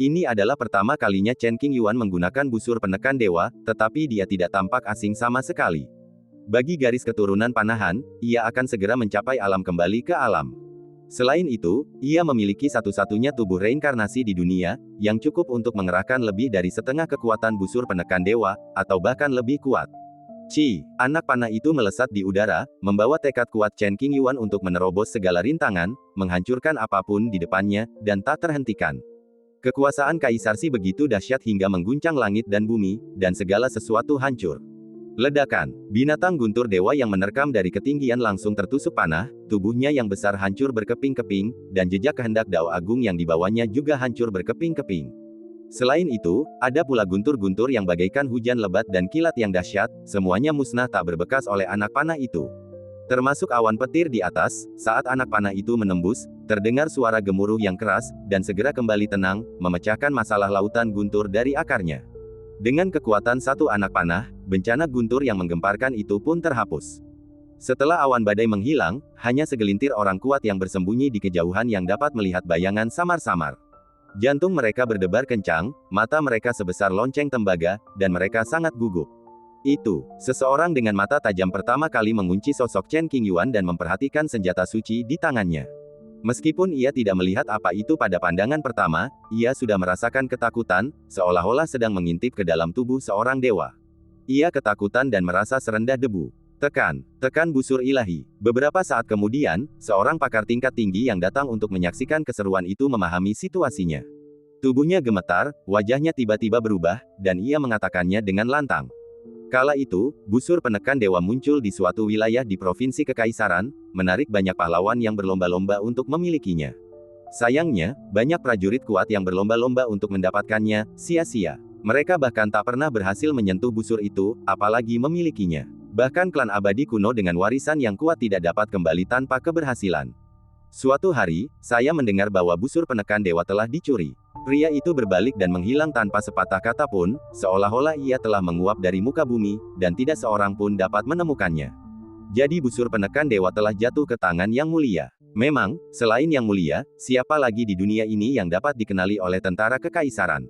Ini adalah pertama kalinya Chen Qingyuan menggunakan busur penekan dewa, tetapi dia tidak tampak asing sama sekali. Bagi garis keturunan panahan, ia akan segera mencapai alam kembali ke alam. Selain itu, ia memiliki satu-satunya tubuh reinkarnasi di dunia, yang cukup untuk mengerahkan lebih dari setengah kekuatan busur penekan dewa, atau bahkan lebih kuat. Anak panah itu melesat di udara, membawa tekad kuat Chen Qingyuan untuk menerobos segala rintangan, menghancurkan apapun di depannya, dan tak terhentikan. Kekuasaan Kaisar Si begitu dahsyat hingga mengguncang langit dan bumi, dan segala sesuatu hancur. Ledakan. Binatang guntur dewa yang menerkam dari ketinggian langsung tertusuk panah, tubuhnya yang besar hancur berkeping-keping, dan jejak kehendak Dao Agung yang dibawanya juga hancur berkeping-keping. Selain itu, ada pula guntur-guntur yang bagaikan hujan lebat dan kilat yang dahsyat, semuanya musnah tak berbekas oleh anak panah itu. Termasuk awan petir di atas, saat anak panah itu menembus, terdengar suara gemuruh yang keras, dan segera kembali tenang, memecahkan masalah lautan guntur dari akarnya. Dengan kekuatan satu anak panah, bencana guntur yang menggemparkan itu pun terhapus. Setelah awan badai menghilang, hanya segelintir orang kuat yang bersembunyi di kejauhan yang dapat melihat bayangan samar-samar. Jantung mereka berdebar kencang, mata mereka sebesar lonceng tembaga, dan mereka sangat gugup. Itu, seseorang dengan mata tajam pertama kali mengunci sosok Chen Qingyuan dan memperhatikan senjata suci di tangannya. Meskipun ia tidak melihat apa itu pada pandangan pertama, ia sudah merasakan ketakutan, seolah-olah sedang mengintip ke dalam tubuh seorang dewa. Ia ketakutan dan merasa serendah debu. Tekan busur ilahi. Beberapa saat kemudian, seorang pakar tingkat tinggi yang datang untuk menyaksikan keseruan itu memahami situasinya. Tubuhnya gemetar, wajahnya tiba-tiba berubah, dan ia mengatakannya dengan lantang. Kala itu, busur penekan dewa muncul di suatu wilayah di provinsi Kekaisaran, menarik banyak pahlawan yang berlomba-lomba untuk memilikinya. Sayangnya, banyak prajurit kuat yang berlomba-lomba untuk mendapatkannya, sia-sia. Mereka bahkan tak pernah berhasil menyentuh busur itu, apalagi memilikinya. Bahkan klan abadi kuno dengan warisan yang kuat tidak dapat kembali tanpa keberhasilan. Suatu hari, saya mendengar bahwa busur penekan dewa telah dicuri. Pria itu berbalik dan menghilang tanpa sepatah kata pun, seolah-olah ia telah menguap dari muka bumi, dan tidak seorang pun dapat menemukannya. Jadi busur penekan dewa telah jatuh ke tangan yang mulia. Memang, selain yang mulia, siapa lagi di dunia ini yang dapat dikenali oleh tentara kekaisaran?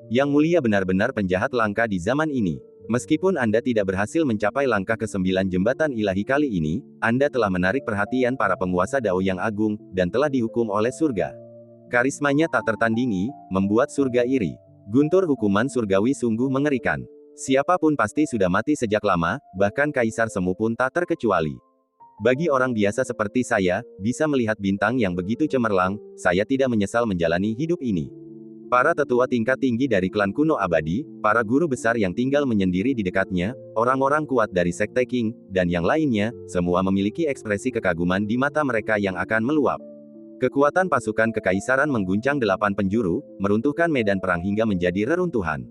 Yang mulia benar-benar penjahat langka di zaman ini. Meskipun Anda tidak berhasil mencapai langkah ke-9 jembatan ilahi kali ini, Anda telah menarik perhatian para penguasa Dao yang agung, dan telah dihukum oleh surga. Karismanya tak tertandingi, membuat surga iri. Guntur hukuman surgawi sungguh mengerikan. Siapapun pasti sudah mati sejak lama, bahkan Kaisar Semu pun tak terkecuali. Bagi orang biasa seperti saya, bisa melihat bintang yang begitu cemerlang, saya tidak menyesal menjalani hidup ini. Para tetua tingkat tinggi dari klan kuno abadi, para guru besar yang tinggal menyendiri di dekatnya, orang-orang kuat dari Sekte Qing, dan yang lainnya, semua memiliki ekspresi kekaguman di mata mereka yang akan meluap. Kekuatan pasukan kekaisaran mengguncang 8 penjuru, meruntuhkan medan perang hingga menjadi reruntuhan.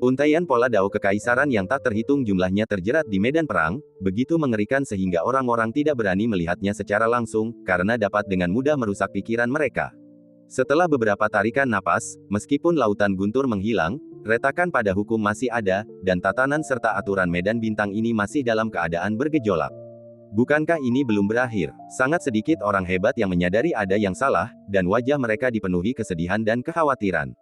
Untaian pola Dao kekaisaran yang tak terhitung jumlahnya terjerat di medan perang, begitu mengerikan sehingga orang-orang tidak berani melihatnya secara langsung, karena dapat dengan mudah merusak pikiran mereka. Setelah beberapa tarikan napas, meskipun lautan guntur menghilang, retakan pada hukum masih ada, dan tatanan serta aturan medan bintang ini masih dalam keadaan bergejolak. Bukankah ini belum berakhir? Sangat sedikit orang hebat yang menyadari ada yang salah, dan wajah mereka dipenuhi kesedihan dan kekhawatiran.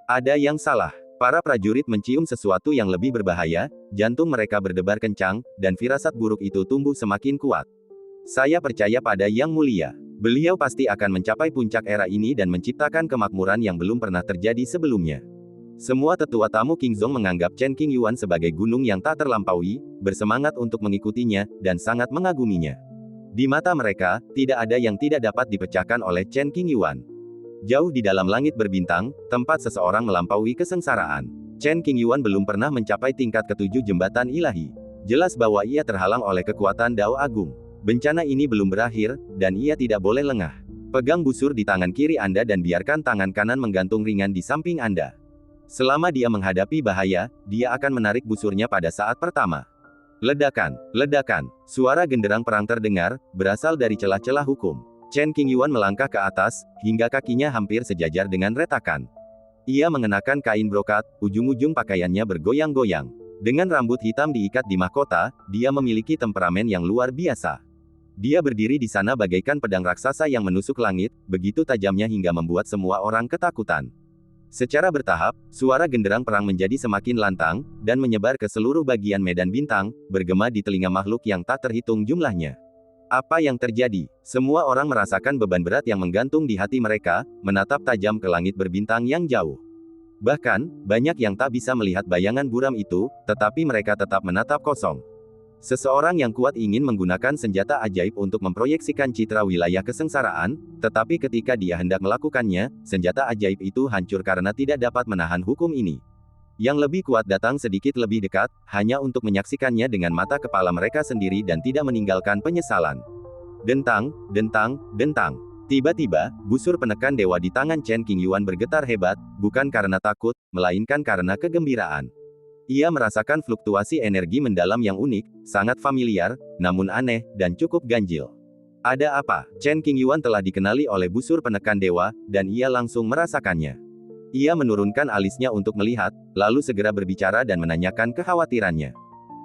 Ada yang salah. Para prajurit mencium sesuatu yang lebih berbahaya, jantung mereka berdebar kencang, dan firasat buruk itu tumbuh semakin kuat. Saya percaya pada Yang Mulia. Beliau pasti akan mencapai puncak era ini dan menciptakan kemakmuran yang belum pernah terjadi sebelumnya. Semua tetua tamu Qingzong menganggap Chen Qingyuan sebagai gunung yang tak terlampaui, bersemangat untuk mengikutinya, dan sangat mengaguminya. Di mata mereka, tidak ada yang tidak dapat dipecahkan oleh Chen Qingyuan. Jauh di dalam langit berbintang, tempat seseorang melampaui kesengsaraan. Chen Qingyuan belum pernah mencapai tingkat ke-7 jembatan ilahi. Jelas bahwa ia terhalang oleh kekuatan Dao Agung. Bencana ini belum berakhir, dan ia tidak boleh lengah. Pegang busur di tangan kiri Anda dan biarkan tangan kanan menggantung ringan di samping Anda. Selama dia menghadapi bahaya, dia akan menarik busurnya pada saat pertama. Ledakan, ledakan, suara genderang perang terdengar, berasal dari celah-celah hukum. Chen Qingyuan melangkah ke atas, hingga kakinya hampir sejajar dengan retakan. Ia mengenakan kain brokat, ujung-ujung pakaiannya bergoyang-goyang. Dengan rambut hitam diikat di mahkota, dia memiliki temperamen yang luar biasa. Dia berdiri di sana bagaikan pedang raksasa yang menusuk langit, begitu tajamnya hingga membuat semua orang ketakutan. Secara bertahap, suara genderang perang menjadi semakin lantang, dan menyebar ke seluruh bagian medan bintang, bergema di telinga makhluk yang tak terhitung jumlahnya. Apa yang terjadi? Semua orang merasakan beban berat yang menggantung di hati mereka, menatap tajam ke langit berbintang yang jauh. Bahkan, banyak yang tak bisa melihat bayangan buram itu, tetapi mereka tetap menatap kosong. Seseorang yang kuat ingin menggunakan senjata ajaib untuk memproyeksikan citra wilayah kesengsaraan, tetapi ketika dia hendak melakukannya, senjata ajaib itu hancur karena tidak dapat menahan hukum ini. Yang lebih kuat datang sedikit lebih dekat, hanya untuk menyaksikannya dengan mata kepala mereka sendiri dan tidak meninggalkan penyesalan. Dentang, dentang, dentang. Tiba-tiba, busur penekan dewa di tangan Chen Qingyuan bergetar hebat, bukan karena takut, melainkan karena kegembiraan. Ia merasakan fluktuasi energi mendalam yang unik, sangat familiar, namun aneh, dan cukup ganjil. Ada apa? Chen Qingyuan telah dikenali oleh busur penekan dewa, dan ia langsung merasakannya. Ia menurunkan alisnya untuk melihat, lalu segera berbicara dan menanyakan kekhawatirannya.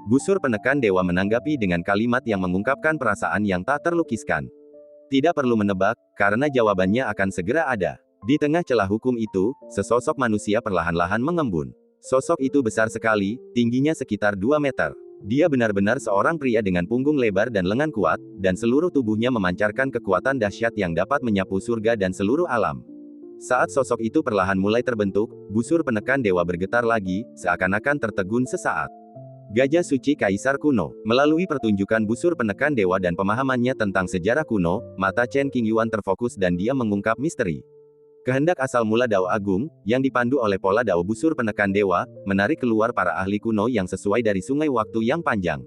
Busur penekan dewa menanggapi dengan kalimat yang mengungkapkan perasaan yang tak terlukiskan. Tidak perlu menebak, karena jawabannya akan segera ada. Di tengah celah hukum itu, sesosok manusia perlahan-lahan mengembun. Sosok itu besar sekali, tingginya sekitar 2 meter. Dia benar-benar seorang pria dengan punggung lebar dan lengan kuat, dan seluruh tubuhnya memancarkan kekuatan dahsyat yang dapat menyapu surga dan seluruh alam. Saat sosok itu perlahan mulai terbentuk, busur penekan dewa bergetar lagi, seakan-akan tertegun sesaat. Gajah Suci Kaisar Kuno. Melalui pertunjukan busur penekan dewa dan pemahamannya tentang sejarah kuno, mata Chen Qingyuan terfokus dan dia mengungkap misteri. Kehendak asal mula Dao Agung, yang dipandu oleh pola Dao busur penekan dewa, menarik keluar para ahli kuno yang sesuai dari sungai waktu yang panjang.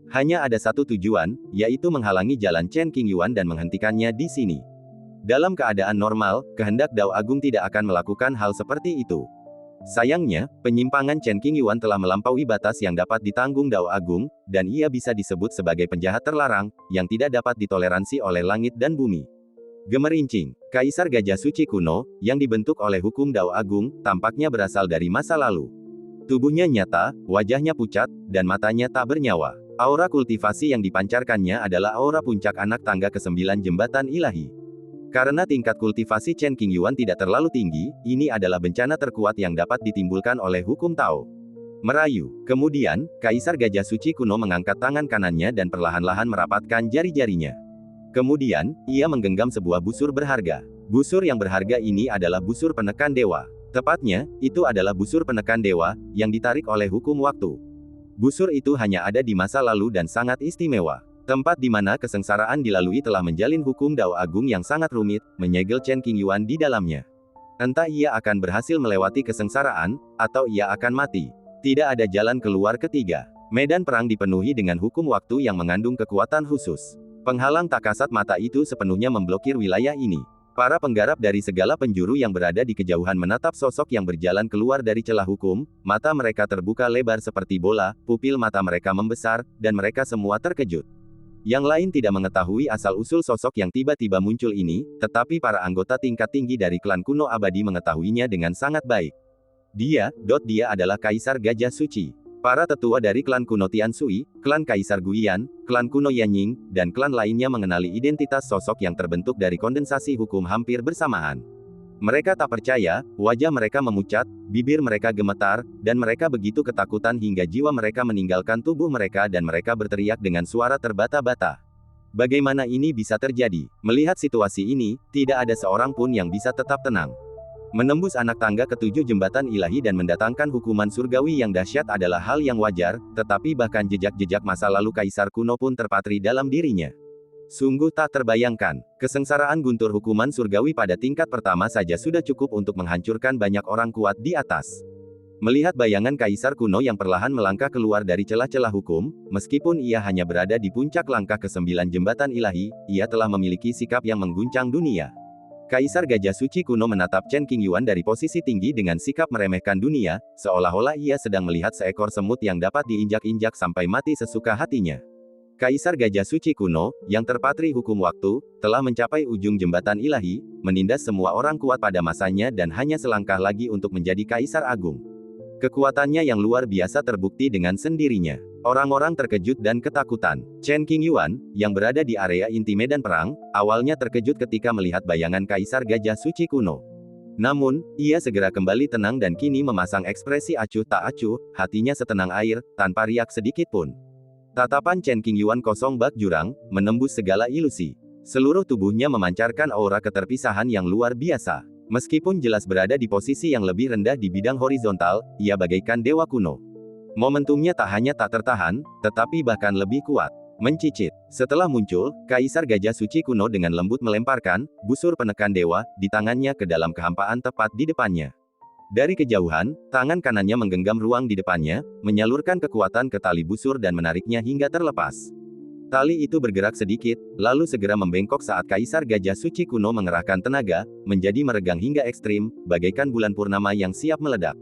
Hanya ada satu tujuan, yaitu menghalangi jalan Chen Qingyuan dan menghentikannya di sini. Dalam keadaan normal, kehendak Dao Agung tidak akan melakukan hal seperti itu. Sayangnya, penyimpangan Chen Qingyuan telah melampaui batas yang dapat ditanggung Dao Agung, dan ia bisa disebut sebagai penjahat terlarang, yang tidak dapat ditoleransi oleh langit dan bumi. Gemerincing, Kaisar Gajah Suci kuno, yang dibentuk oleh hukum Dao Agung, tampaknya berasal dari masa lalu. Tubuhnya nyata, wajahnya pucat, dan matanya tak bernyawa. Aura kultivasi yang dipancarkannya adalah aura puncak anak tangga ke-9 jembatan ilahi. Karena tingkat kultivasi Chen Qingyuan tidak terlalu tinggi, ini adalah bencana terkuat yang dapat ditimbulkan oleh hukum Tao. Merayu. Kemudian, Kaisar Gajah Suci kuno mengangkat tangan kanannya dan perlahan-lahan merapatkan jari-jarinya. Kemudian, ia menggenggam sebuah busur berharga. Busur yang berharga ini adalah busur penekan dewa. Tepatnya, itu adalah busur penekan dewa, yang ditarik oleh hukum waktu. Busur itu hanya ada di masa lalu dan sangat istimewa. Tempat di mana kesengsaraan dilalui telah menjalin hukum Dao Agung yang sangat rumit, menyegel Chen Qingyuan di dalamnya. Entah ia akan berhasil melewati kesengsaraan, atau ia akan mati. Tidak ada jalan keluar ketiga. Medan perang dipenuhi dengan hukum waktu yang mengandung kekuatan khusus. Penghalang tak kasat mata itu sepenuhnya memblokir wilayah ini. Para penggarap dari segala penjuru yang berada di kejauhan menatap sosok yang berjalan keluar dari celah hukum, mata mereka terbuka lebar seperti bola, pupil mata mereka membesar, dan mereka semua terkejut. Yang lain tidak mengetahui asal-usul sosok yang tiba-tiba muncul ini, tetapi para anggota tingkat tinggi dari klan kuno abadi mengetahuinya dengan sangat baik. Dia adalah Kaisar Gajah Suci. Para tetua dari klan kuno Tiansui, klan Kaisar Guiyan, klan kuno Yanying, dan klan lainnya mengenali identitas sosok yang terbentuk dari kondensasi hukum hampir bersamaan. Mereka tak percaya, wajah mereka memucat, bibir mereka gemetar, dan mereka begitu ketakutan hingga jiwa mereka meninggalkan tubuh mereka dan mereka berteriak dengan suara terbata-bata. Bagaimana ini bisa terjadi? Melihat situasi ini, tidak ada seorang pun yang bisa tetap tenang. Menembus anak tangga ke-7 jembatan ilahi dan mendatangkan hukuman surgawi yang dahsyat adalah hal yang wajar, tetapi bahkan jejak-jejak masa lalu Kaisar kuno pun terpatri dalam dirinya. Sungguh tak terbayangkan, kesengsaraan guntur hukuman surgawi pada tingkat pertama saja sudah cukup untuk menghancurkan banyak orang kuat di atas. Melihat bayangan Kaisar kuno yang perlahan melangkah keluar dari celah-celah hukum, meskipun ia hanya berada di puncak langkah ke-9 jembatan ilahi, ia telah memiliki sikap yang mengguncang dunia. Kaisar Gajah Suci kuno menatap Chen Qingyuan dari posisi tinggi dengan sikap meremehkan dunia, seolah-olah ia sedang melihat seekor semut yang dapat diinjak-injak sampai mati sesuka hatinya. Kaisar Gajah Suci kuno, yang terpatri hukum waktu, telah mencapai ujung jembatan ilahi, menindas semua orang kuat pada masanya dan hanya selangkah lagi untuk menjadi Kaisar Agung. Kekuatannya yang luar biasa terbukti dengan sendirinya. Orang-orang terkejut dan ketakutan. Chen Qingyuan, yang berada di area inti medan perang, awalnya terkejut ketika melihat bayangan Kaisar Gajah Suci kuno. Namun, ia segera kembali tenang dan kini memasang ekspresi acuh tak acuh, hatinya setenang air, tanpa riak sedikit pun. Tatapan Chen Qingyuan kosong bak jurang, menembus segala ilusi. Seluruh tubuhnya memancarkan aura keterpisahan yang luar biasa. Meskipun jelas berada di posisi yang lebih rendah di bidang horizontal, ia bagaikan dewa kuno. Momentumnya tak hanya tak tertahan, tetapi bahkan lebih kuat. Mencicit. Setelah muncul, Kaisar Gajah Suci kuno dengan lembut melemparkan busur penekan dewa di tangannya ke dalam kehampaan tepat di depannya. Dari kejauhan, tangan kanannya menggenggam ruang di depannya, menyalurkan kekuatan ke tali busur dan menariknya hingga terlepas. Tali itu bergerak sedikit, lalu segera membengkok saat Kaisar Gajah Suci kuno mengerahkan tenaga, menjadi meregang hingga ekstrim, bagaikan bulan purnama yang siap meledak.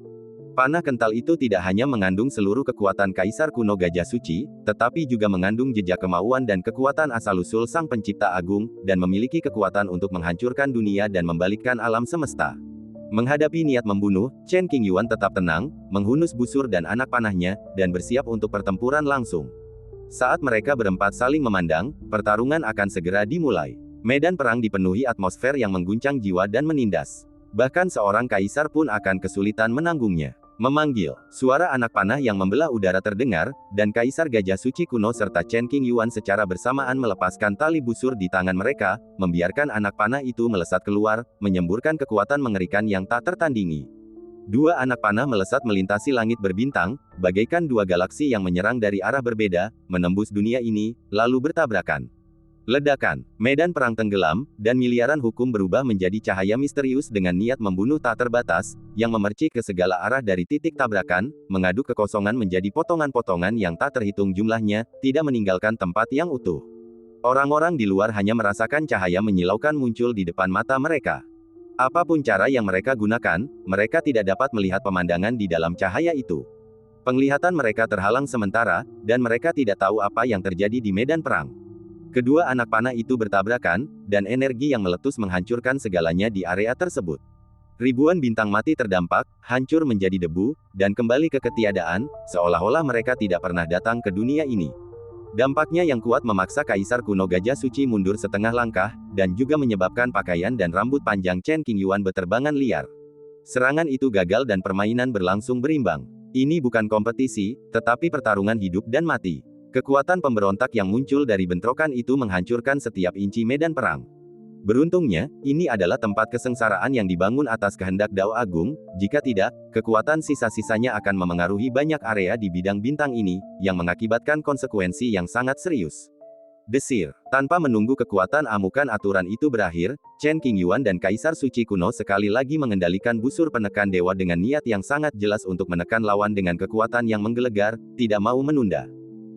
Panah kental itu tidak hanya mengandung seluruh kekuatan Kaisar kuno Gajah Suci, tetapi juga mengandung jejak kemauan dan kekuatan asal-usul Sang Pencipta Agung, dan memiliki kekuatan untuk menghancurkan dunia dan membalikkan alam semesta. Menghadapi niat membunuh, Chen Qingyuan tetap tenang, menghunus busur dan anak panahnya, dan bersiap untuk pertempuran langsung. Saat mereka berempat saling memandang, pertarungan akan segera dimulai. Medan perang dipenuhi atmosfer yang mengguncang jiwa dan menindas. Bahkan seorang kaisar pun akan kesulitan menanggungnya. Memanggil, suara anak panah yang membelah udara terdengar, dan Kaisar Gajah Suci kuno serta Chen Qingyuan secara bersamaan melepaskan tali busur di tangan mereka, membiarkan anak panah itu melesat keluar, menyemburkan kekuatan mengerikan yang tak tertandingi. Dua anak panah melesat melintasi langit berbintang, bagaikan dua galaksi yang menyerang dari arah berbeda, menembus dunia ini, lalu bertabrakan. Ledakan, medan perang tenggelam, dan miliaran hukum berubah menjadi cahaya misterius dengan niat membunuh tak terbatas, yang memercik ke segala arah dari titik tabrakan, mengaduk kekosongan menjadi potongan-potongan yang tak terhitung jumlahnya, tidak meninggalkan tempat yang utuh. Orang-orang di luar hanya merasakan cahaya menyilaukan muncul di depan mata mereka. Apapun cara yang mereka gunakan, mereka tidak dapat melihat pemandangan di dalam cahaya itu. Penglihatan mereka terhalang sementara, dan mereka tidak tahu apa yang terjadi di medan perang. Kedua anak panah itu bertabrakan, dan energi yang meletus menghancurkan segalanya di area tersebut. Ribuan bintang mati terdampak, hancur menjadi debu, dan kembali ke ketiadaan, seolah-olah mereka tidak pernah datang ke dunia ini. Dampaknya yang kuat memaksa Kaisar kuno Gajah Suci mundur setengah langkah, dan juga menyebabkan pakaian dan rambut panjang Chen Qingyuan berterbangan liar. Serangan itu gagal dan permainan berlangsung berimbang. Ini bukan kompetisi, tetapi pertarungan hidup dan mati. Kekuatan pemberontak yang muncul dari bentrokan itu menghancurkan setiap inci medan perang. Beruntungnya, ini adalah tempat kesengsaraan yang dibangun atas kehendak Dao Agung, jika tidak, kekuatan sisa-sisanya akan memengaruhi banyak area di bidang bintang ini, yang mengakibatkan konsekuensi yang sangat serius. Desir. Tanpa menunggu kekuatan amukan aturan itu berakhir, Chen Qingyuan dan Kaisar Suci kuno sekali lagi mengendalikan busur penekan dewa dengan niat yang sangat jelas untuk menekan lawan dengan kekuatan yang menggelegar, tidak mau menunda.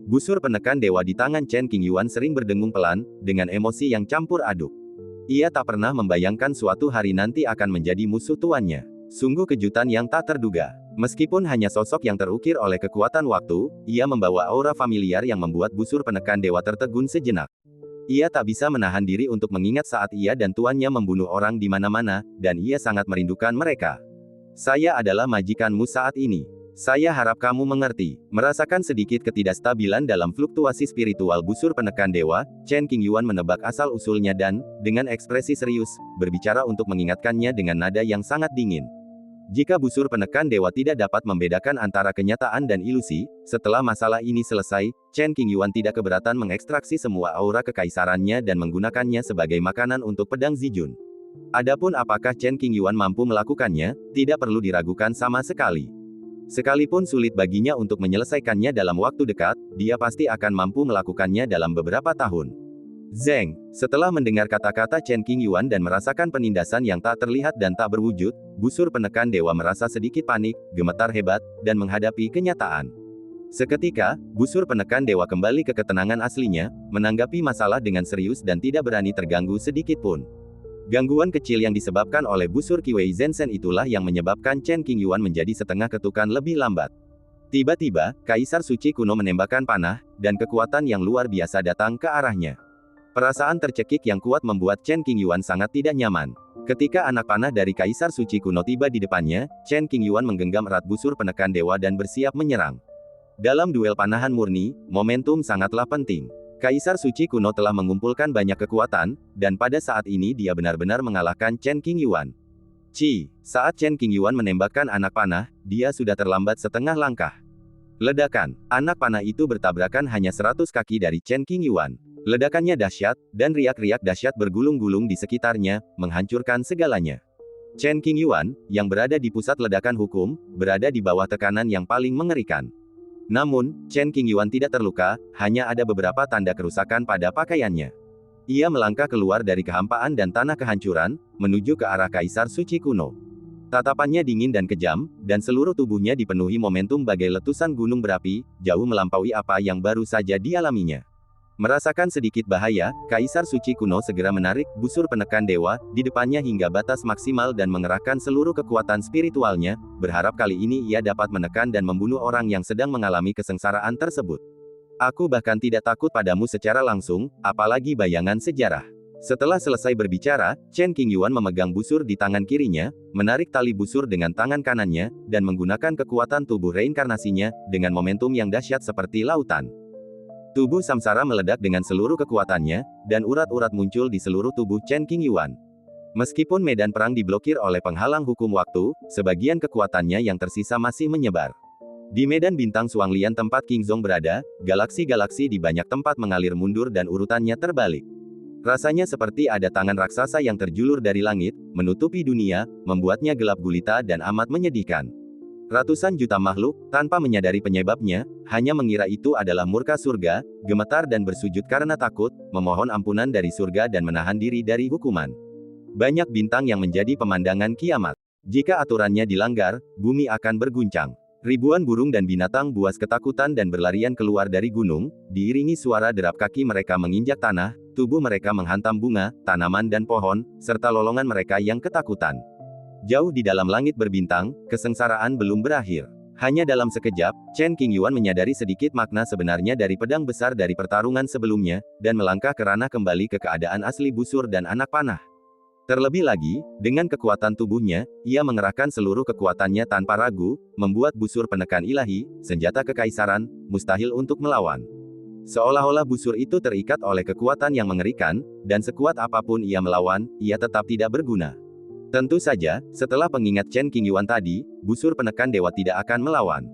Busur penekan dewa di tangan Chen Qingyuan sering berdengung pelan, dengan emosi yang campur aduk. Ia tak pernah membayangkan suatu hari nanti akan menjadi musuh tuannya. Sungguh kejutan yang tak terduga. Meskipun hanya sosok yang terukir oleh kekuatan waktu, ia membawa aura familiar yang membuat busur penekan dewa tertegun sejenak. Ia tak bisa menahan diri untuk mengingat saat ia dan tuannya membunuh orang di mana-mana, dan ia sangat merindukan mereka. Saya adalah majikanmu saat ini. Saya harap kamu mengerti. Merasakan sedikit ketidakstabilan dalam fluktuasi spiritual busur penekan dewa, Chen Qingyuan menebak asal-usulnya dan, dengan ekspresi serius, berbicara untuk mengingatkannya dengan nada yang sangat dingin. Jika busur penekan dewa tidak dapat membedakan antara kenyataan dan ilusi, setelah masalah ini selesai, Chen Qingyuan tidak keberatan mengekstraksi semua aura kekaisarannya dan menggunakannya sebagai makanan untuk pedang Zijun. Adapun apakah Chen Qingyuan mampu melakukannya, tidak perlu diragukan sama sekali. Sekalipun sulit baginya untuk menyelesaikannya dalam waktu dekat, dia pasti akan mampu melakukannya dalam beberapa tahun. Zeng, setelah mendengar kata-kata Chen Qingyuan dan merasakan penindasan yang tak terlihat dan tak berwujud, busur penekan dewa merasa sedikit panik, gemetar hebat, dan menghadapi kenyataan. Seketika, busur penekan dewa kembali ke ketenangan aslinya, menanggapi masalah dengan serius dan tidak berani terganggu sedikit pun. Gangguan kecil yang disebabkan oleh busur Kiwei Zenshen itulah yang menyebabkan Chen Qingyuan menjadi setengah ketukan lebih lambat. Tiba-tiba, Kaisar Suci kuno menembakkan panah, dan kekuatan yang luar biasa datang ke arahnya. Perasaan tercekik yang kuat membuat Chen Qingyuan sangat tidak nyaman. Ketika anak panah dari Kaisar Suci kuno tiba di depannya, Chen Qingyuan menggenggam erat busur penekan dewa dan bersiap menyerang. Dalam duel panahan murni, momentum sangatlah penting. Kaisar Suci kuno telah mengumpulkan banyak kekuatan, dan pada saat ini dia benar-benar mengalahkan Chen Qingyuan. Saat Chen Qingyuan menembakkan anak panah, dia sudah terlambat setengah langkah. Ledakan. Anak panah itu bertabrakan hanya 100 kaki dari Chen Qingyuan. Ledakannya dahsyat, dan riak-riak dahsyat bergulung-gulung di sekitarnya, menghancurkan segalanya. Chen Qingyuan, yang berada di pusat ledakan hukum, berada di bawah tekanan yang paling mengerikan. Namun, Chen Qingyuan tidak terluka, hanya ada beberapa tanda kerusakan pada pakaiannya. Ia melangkah keluar dari kehampaan dan tanah kehancuran, menuju ke arah Kaisar Suci kuno. Tatapannya dingin dan kejam, dan seluruh tubuhnya dipenuhi momentum bagai letusan gunung berapi, jauh melampaui apa yang baru saja dialaminya. Merasakan sedikit bahaya, Kaisar Suci kuno segera menarik busur penekan dewa di depannya hingga batas maksimal dan mengerahkan seluruh kekuatan spiritualnya, berharap kali ini ia dapat menekan dan membunuh orang yang sedang mengalami kesengsaraan tersebut. Aku bahkan tidak takut padamu secara langsung, apalagi bayangan sejarah. Setelah selesai berbicara, Chen Qingyuan memegang busur di tangan kirinya, menarik tali busur dengan tangan kanannya, dan menggunakan kekuatan tubuh reinkarnasinya, dengan momentum yang dahsyat seperti lautan. Tubuh samsara meledak dengan seluruh kekuatannya, dan urat-urat muncul di seluruh tubuh Chen Qingyuan. Meskipun medan perang diblokir oleh penghalang hukum waktu, sebagian kekuatannya yang tersisa masih menyebar. Di medan bintang Suanglian tempat King Zong berada, galaksi-galaksi di banyak tempat mengalir mundur dan urutannya terbalik. Rasanya seperti ada tangan raksasa yang terjulur dari langit, menutupi dunia, membuatnya gelap gulita dan amat menyedihkan. Ratusan juta makhluk, tanpa menyadari penyebabnya, hanya mengira itu adalah murka surga, gemetar dan bersujud karena takut, memohon ampunan dari surga dan menahan diri dari hukuman. Banyak bintang yang menjadi pemandangan kiamat. Jika aturannya dilanggar, bumi akan berguncang. Ribuan burung dan binatang buas ketakutan dan berlarian keluar dari gunung, diiringi suara derap kaki mereka menginjak tanah, tubuh mereka menghantam bunga, tanaman dan pohon, serta lolongan mereka yang ketakutan. Jauh di dalam langit berbintang, kesengsaraan belum berakhir. Hanya dalam sekejap, Chen Qingyuan menyadari sedikit makna sebenarnya dari pedang besar dari pertarungan sebelumnya, dan melangkah ke ranah kembali ke keadaan asli busur dan anak panah. Terlebih lagi, dengan kekuatan tubuhnya, ia mengerahkan seluruh kekuatannya tanpa ragu, membuat busur penekan ilahi, senjata kekaisaran, mustahil untuk melawan. Seolah-olah busur itu terikat oleh kekuatan yang mengerikan, dan sekuat apapun ia melawan, ia tetap tidak berguna. Tentu saja, setelah pengingat Chen Qingyuan tadi, busur penekan dewa tidak akan melawan.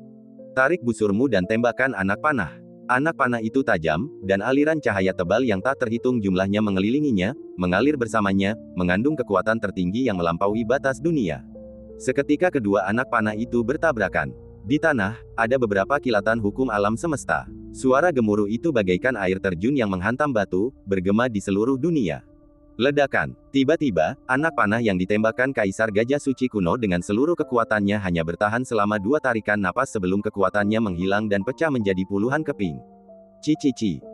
Tarik busurmu dan tembakan anak panah. Anak panah itu tajam, dan aliran cahaya tebal yang tak terhitung jumlahnya mengelilinginya, mengalir bersamanya, mengandung kekuatan tertinggi yang melampaui batas dunia. Seketika kedua anak panah itu bertabrakan. Di tanah, ada beberapa kilatan hukum alam semesta. Suara gemuruh itu bagaikan air terjun yang menghantam batu, bergema di seluruh dunia. Ledakan. Tiba-tiba, anak panah yang ditembakkan Kaisar Gajah Suci kuno dengan seluruh kekuatannya hanya bertahan selama 2 tarikan napas sebelum kekuatannya menghilang dan pecah menjadi puluhan keping.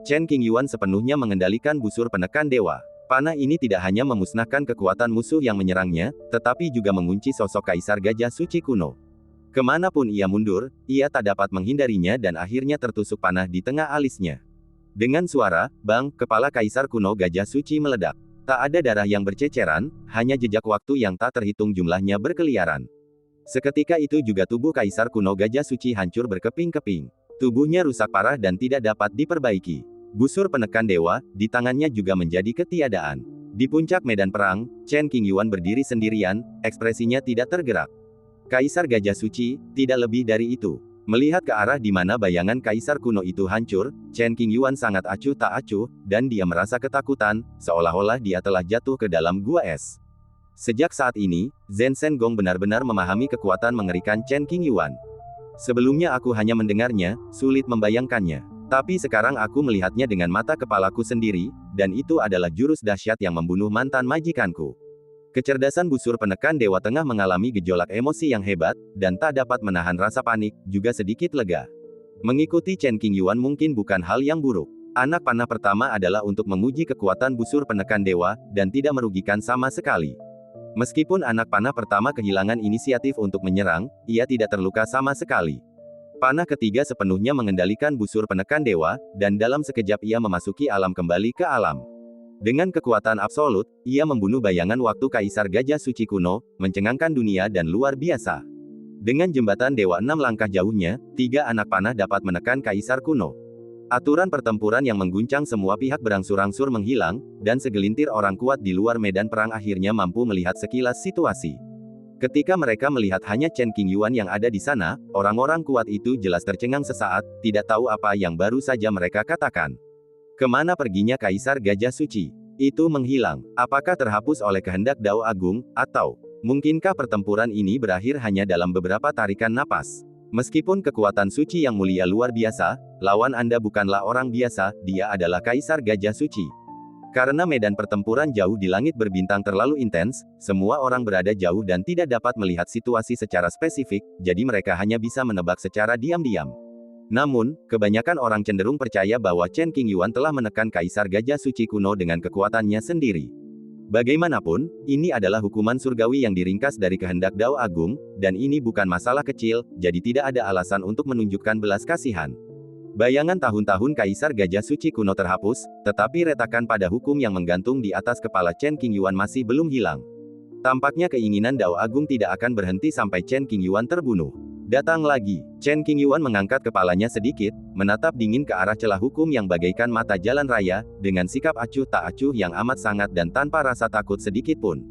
Chen Qingyuan sepenuhnya mengendalikan busur penekan dewa. Panah ini tidak hanya memusnahkan kekuatan musuh yang menyerangnya, tetapi juga mengunci sosok Kaisar Gajah Suci kuno. Kemanapun ia mundur, ia tak dapat menghindarinya dan akhirnya tertusuk panah di tengah alisnya. Dengan suara, bang, kepala Kaisar kuno Gajah Suci meledak. Tak ada darah yang berceceran, hanya jejak waktu yang tak terhitung jumlahnya berkeliaran. Seketika itu juga tubuh Kaisar kuno Gajah Suci hancur berkeping-keping. Tubuhnya rusak parah dan tidak dapat diperbaiki. Busur penekan dewa, di tangannya juga menjadi ketiadaan. Di puncak medan perang, Chen Qingyuan berdiri sendirian, ekspresinya tidak tergerak. Kaisar Gajah Suci, tidak lebih dari itu. Melihat ke arah di mana bayangan Kaisar kuno itu hancur, Chen Qingyuan sangat acuh tak acuh, dan dia merasa ketakutan, seolah-olah dia telah jatuh ke dalam gua es. Sejak saat ini, Zhen Sengong benar-benar memahami kekuatan mengerikan Chen Qingyuan. Sebelumnya aku hanya mendengarnya, sulit membayangkannya. Tapi sekarang aku melihatnya dengan mata kepalaku sendiri, dan itu adalah jurus dahsyat yang membunuh mantan majikanku. Kecerdasan busur penekan dewa tengah mengalami gejolak emosi yang hebat, dan tak dapat menahan rasa panik, juga sedikit lega. Mengikuti Chen Qingyuan mungkin bukan hal yang buruk. Anak panah pertama adalah untuk menguji kekuatan busur penekan dewa, dan tidak merugikan sama sekali. Meskipun anak panah pertama kehilangan inisiatif untuk menyerang, ia tidak terluka sama sekali. Panah ketiga sepenuhnya mengendalikan busur penekan dewa, dan dalam sekejap ia memasuki alam kembali ke alam. Dengan kekuatan absolut, ia membunuh bayangan waktu Kaisar Gajah Suci kuno, mencengangkan dunia dan luar biasa. Dengan jembatan dewa 6 langkah jauhnya, 3 anak panah dapat menekan Kaisar kuno. Aturan pertempuran yang mengguncang semua pihak berangsur-angsur menghilang, dan segelintir orang kuat di luar medan perang akhirnya mampu melihat sekilas situasi. Ketika mereka melihat hanya Chen Qingyuan yang ada di sana, orang-orang kuat itu jelas tercengang sesaat, tidak tahu apa yang baru saja mereka katakan. Kemana perginya Kaisar Gajah Suci? Itu menghilang. Apakah terhapus oleh kehendak Dao Agung, atau mungkinkah pertempuran ini berakhir hanya dalam beberapa tarikan napas? Meskipun kekuatan suci yang mulia luar biasa, lawan Anda bukanlah orang biasa, dia adalah Kaisar Gajah Suci. Karena medan pertempuran jauh di langit berbintang terlalu intens, semua orang berada jauh dan tidak dapat melihat situasi secara spesifik, jadi mereka hanya bisa menebak secara diam-diam. Namun, kebanyakan orang cenderung percaya bahwa Chen Qingyuan telah menekan Kaisar Gajah Suci kuno dengan kekuatannya sendiri. Bagaimanapun, ini adalah hukuman surgawi yang diringkas dari kehendak Dao Agung, dan ini bukan masalah kecil, jadi tidak ada alasan untuk menunjukkan belas kasihan. Bayangan tahun-tahun Kaisar Gajah Suci kuno terhapus, tetapi retakan pada hukum yang menggantung di atas kepala Chen Qingyuan masih belum hilang. Tampaknya keinginan Dao Agung tidak akan berhenti sampai Chen Qingyuan terbunuh. Datang lagi. Chen Qingyuan mengangkat kepalanya sedikit, menatap dingin ke arah celah hukum yang bagaikan mata jalan raya, dengan sikap acuh tak acuh yang amat sangat dan tanpa rasa takut sedikit pun.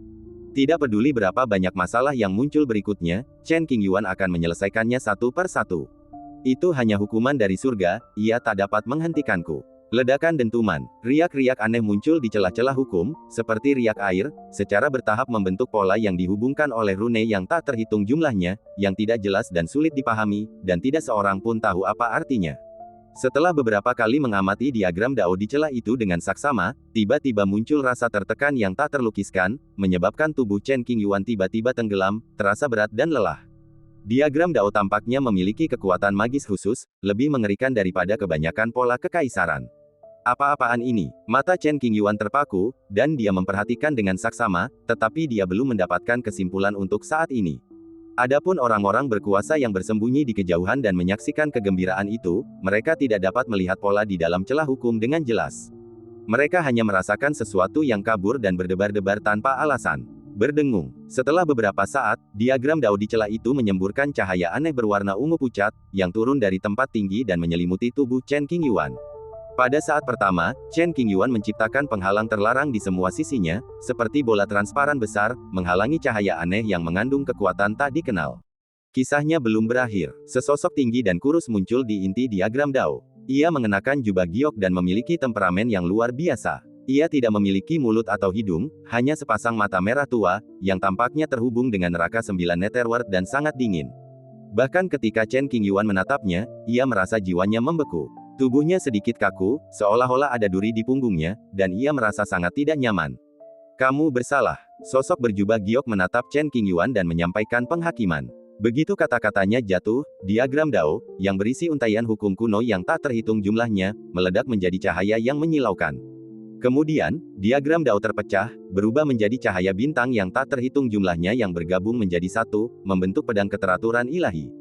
Tidak peduli berapa banyak masalah yang muncul berikutnya, Chen Qingyuan akan menyelesaikannya satu per satu. Itu hanya hukuman dari surga, ia tak dapat menghentikanku. Ledakan dentuman, riak-riak aneh muncul di celah-celah hukum, seperti riak air, secara bertahap membentuk pola yang dihubungkan oleh rune yang tak terhitung jumlahnya, yang tidak jelas dan sulit dipahami, dan tidak seorang pun tahu apa artinya. Setelah beberapa kali mengamati diagram Dao di celah itu dengan saksama, tiba-tiba muncul rasa tertekan yang tak terlukiskan, menyebabkan tubuh Chen Qingyuan tiba-tiba tenggelam, terasa berat dan lelah. Diagram Dao tampaknya memiliki kekuatan magis khusus, lebih mengerikan daripada kebanyakan pola kekaisaran. Apa-apaan ini? Mata Chen Qingyuan terpaku, dan dia memperhatikan dengan saksama, tetapi dia belum mendapatkan kesimpulan untuk saat ini. Adapun orang-orang berkuasa yang bersembunyi di kejauhan dan menyaksikan kegembiraan itu, mereka tidak dapat melihat pola di dalam celah hukum dengan jelas. Mereka hanya merasakan sesuatu yang kabur dan berdebar-debar tanpa alasan. Berdengung. Setelah beberapa saat, diagram Dao di celah itu menyemburkan cahaya aneh berwarna ungu pucat, yang turun dari tempat tinggi dan menyelimuti tubuh Chen Qingyuan. Pada saat pertama, Chen Qingyuan menciptakan penghalang terlarang di semua sisinya, seperti bola transparan besar, menghalangi cahaya aneh yang mengandung kekuatan tak dikenal. Kisahnya belum berakhir. Sesosok tinggi dan kurus muncul di inti diagram Dao. Ia mengenakan jubah giok dan memiliki temperamen yang luar biasa. Ia tidak memiliki mulut atau hidung, hanya sepasang mata merah tua, yang tampaknya terhubung dengan neraka 9 Netherworld dan sangat dingin. Bahkan ketika Chen Qingyuan menatapnya, ia merasa jiwanya membeku. Tubuhnya sedikit kaku, seolah-olah ada duri di punggungnya, dan ia merasa sangat tidak nyaman. Kamu bersalah. Sosok berjubah giok menatap Chen Qingyuan dan menyampaikan penghakiman. Begitu kata-katanya jatuh, diagram Dao, yang berisi untaian hukum kuno yang tak terhitung jumlahnya, meledak menjadi cahaya yang menyilaukan. Kemudian, diagram Dao terpecah, berubah menjadi cahaya bintang yang tak terhitung jumlahnya yang bergabung menjadi satu, membentuk pedang keteraturan ilahi.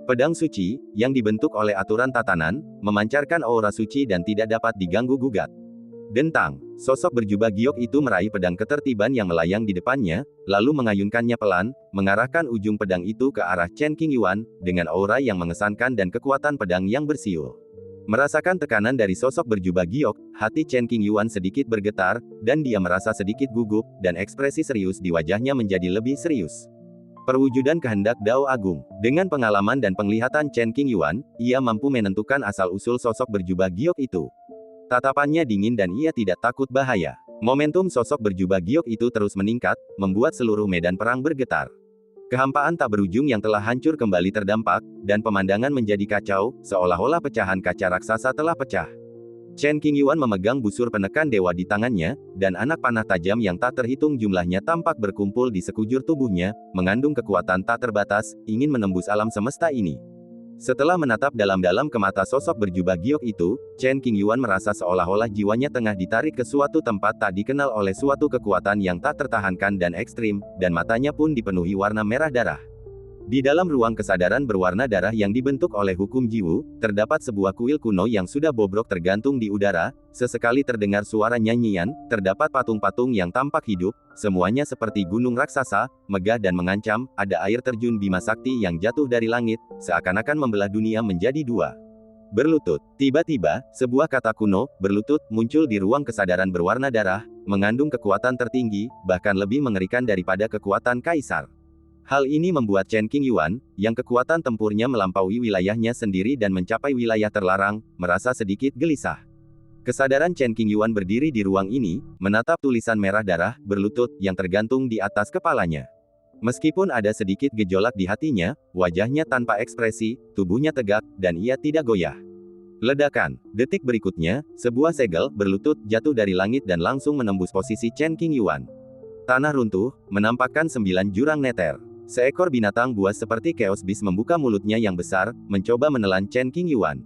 Pedang suci, yang dibentuk oleh aturan tatanan, memancarkan aura suci dan tidak dapat diganggu-gugat. Dentang, sosok berjubah giok itu meraih pedang ketertiban yang melayang di depannya, lalu mengayunkannya pelan, mengarahkan ujung pedang itu ke arah Chen Qingyuan, dengan aura yang mengesankan dan kekuatan pedang yang bersiul. Merasakan tekanan dari sosok berjubah giok, hati Chen Qingyuan sedikit bergetar, dan dia merasa sedikit gugup, dan ekspresi serius di wajahnya menjadi lebih serius. Perwujudan kehendak Dao Agung. Dengan pengalaman dan penglihatan Chen Qingyuan, ia mampu menentukan asal-usul sosok berjubah giok itu. Tatapannya dingin dan ia tidak takut bahaya. Momentum sosok berjubah giok itu terus meningkat, membuat seluruh medan perang bergetar. Kehampaan tak berujung yang telah hancur kembali terdampak, dan pemandangan menjadi kacau, seolah-olah pecahan kaca raksasa telah pecah. Chen Qingyuan memegang busur penekan dewa di tangannya, dan anak panah tajam yang tak terhitung jumlahnya tampak berkumpul di sekujur tubuhnya, mengandung kekuatan tak terbatas, ingin menembus alam semesta ini. Setelah menatap dalam-dalam ke mata sosok berjubah giok itu, Chen Qingyuan merasa seolah-olah jiwanya tengah ditarik ke suatu tempat tak dikenal oleh suatu kekuatan yang tak tertahankan dan ekstrim, dan matanya pun dipenuhi warna merah darah. Di dalam ruang kesadaran berwarna darah yang dibentuk oleh hukum jiwu, terdapat sebuah kuil kuno yang sudah bobrok tergantung di udara, sesekali terdengar suara nyanyian, terdapat patung-patung yang tampak hidup, semuanya seperti gunung raksasa, megah dan mengancam, ada air terjun Bima Sakti yang jatuh dari langit, seakan-akan membelah dunia menjadi dua. Berlutut. Tiba-tiba, sebuah kata kuno, berlutut, muncul di ruang kesadaran berwarna darah, mengandung kekuatan tertinggi, bahkan lebih mengerikan daripada kekuatan kaisar. Hal ini membuat Chen Qingyuan, yang kekuatan tempurnya melampaui wilayahnya sendiri dan mencapai wilayah terlarang, merasa sedikit gelisah. Kesadaran Chen Qingyuan berdiri di ruang ini, menatap tulisan merah darah, berlutut, yang tergantung di atas kepalanya. Meskipun ada sedikit gejolak di hatinya, wajahnya tanpa ekspresi, tubuhnya tegak, dan ia tidak goyah. Ledakan. Detik berikutnya, sebuah segel, berlutut, jatuh dari langit dan langsung menembus posisi Chen Qingyuan. Tanah runtuh, menampakkan 9 jurang neter. Seekor binatang buas seperti Chaos Beast membuka mulutnya yang besar, mencoba menelan Chen Qingyuan.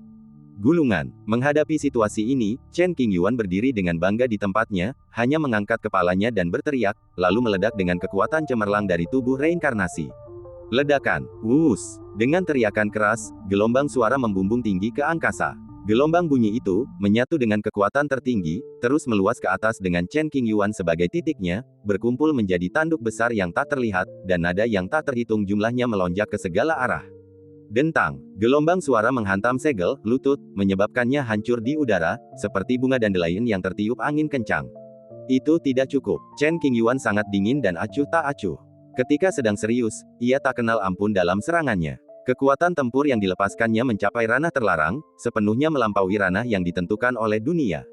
Gulungan. Menghadapi situasi ini, Chen Qingyuan berdiri dengan bangga di tempatnya, hanya mengangkat kepalanya dan berteriak, lalu meledak dengan kekuatan cemerlang dari tubuh reinkarnasi. Ledakan. Wus. Dengan teriakan keras, gelombang suara membumbung tinggi ke angkasa. Gelombang bunyi itu, menyatu dengan kekuatan tertinggi, terus meluas ke atas dengan Chen Qingyuan sebagai titiknya, berkumpul menjadi tanduk besar yang tak terlihat, dan nada yang tak terhitung jumlahnya melonjak ke segala arah. Dentang. Gelombang suara menghantam segel, lutut, menyebabkannya hancur di udara, seperti bunga dandelion yang tertiup angin kencang. Itu tidak cukup. Chen Qingyuan sangat dingin dan acuh tak acuh. Ketika sedang serius, ia tak kenal ampun dalam serangannya. Kekuatan tempur yang dilepaskannya mencapai ranah terlarang, sepenuhnya melampaui ranah yang ditentukan oleh dunia.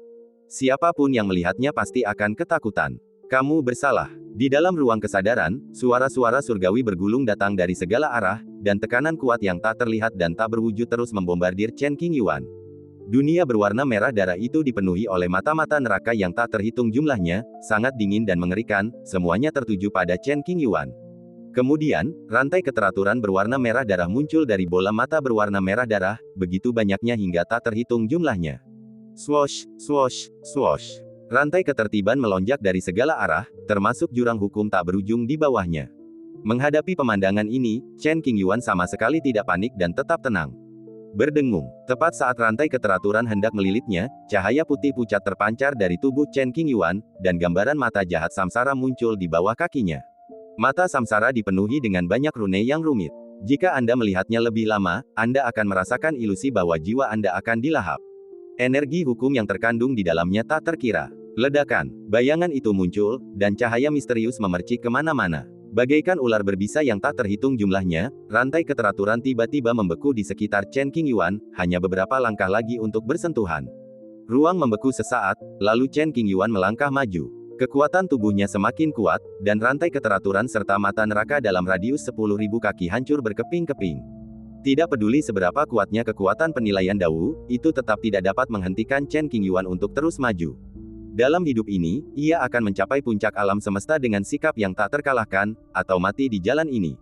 Siapapun yang melihatnya pasti akan ketakutan. Kamu bersalah. Di dalam ruang kesadaran, suara-suara surgawi bergulung datang dari segala arah, dan tekanan kuat yang tak terlihat dan tak berwujud terus membombardir Chen Qingyuan. Dunia berwarna merah darah itu dipenuhi oleh mata-mata neraka yang tak terhitung jumlahnya, sangat dingin dan mengerikan, semuanya tertuju pada Chen Qingyuan. Kemudian, rantai keteraturan berwarna merah darah muncul dari bola mata berwarna merah darah, begitu banyaknya hingga tak terhitung jumlahnya. Swosh, swosh, swosh. Rantai ketertiban melonjak dari segala arah, termasuk jurang hukum tak berujung di bawahnya. Menghadapi pemandangan ini, Chen Qingyuan sama sekali tidak panik dan tetap tenang. Berdengung. Tepat saat rantai keteraturan hendak melilitnya, cahaya putih pucat terpancar dari tubuh Chen Qingyuan, dan gambaran mata jahat samsara muncul di bawah kakinya. Mata samsara dipenuhi dengan banyak rune yang rumit. Jika Anda melihatnya lebih lama, Anda akan merasakan ilusi bahwa jiwa Anda akan dilahap. Energi hukum yang terkandung di dalamnya tak terkira. Ledakan. Bayangan itu muncul, dan cahaya misterius memercik kemana-mana. Bagaikan ular berbisa yang tak terhitung jumlahnya, rantai keteraturan tiba-tiba membeku di sekitar Chen Qingyuan, hanya beberapa langkah lagi untuk bersentuhan. Ruang membeku sesaat, lalu Chen Qingyuan melangkah maju. Kekuatan tubuhnya semakin kuat, dan rantai keteraturan serta mata neraka dalam radius 10.000 kaki hancur berkeping-keping. Tidak peduli seberapa kuatnya kekuatan penilaian Dawu, itu tetap tidak dapat menghentikan Chen Qingyuan untuk terus maju. Dalam hidup ini, ia akan mencapai puncak alam semesta dengan sikap yang tak terkalahkan, atau mati di jalan ini.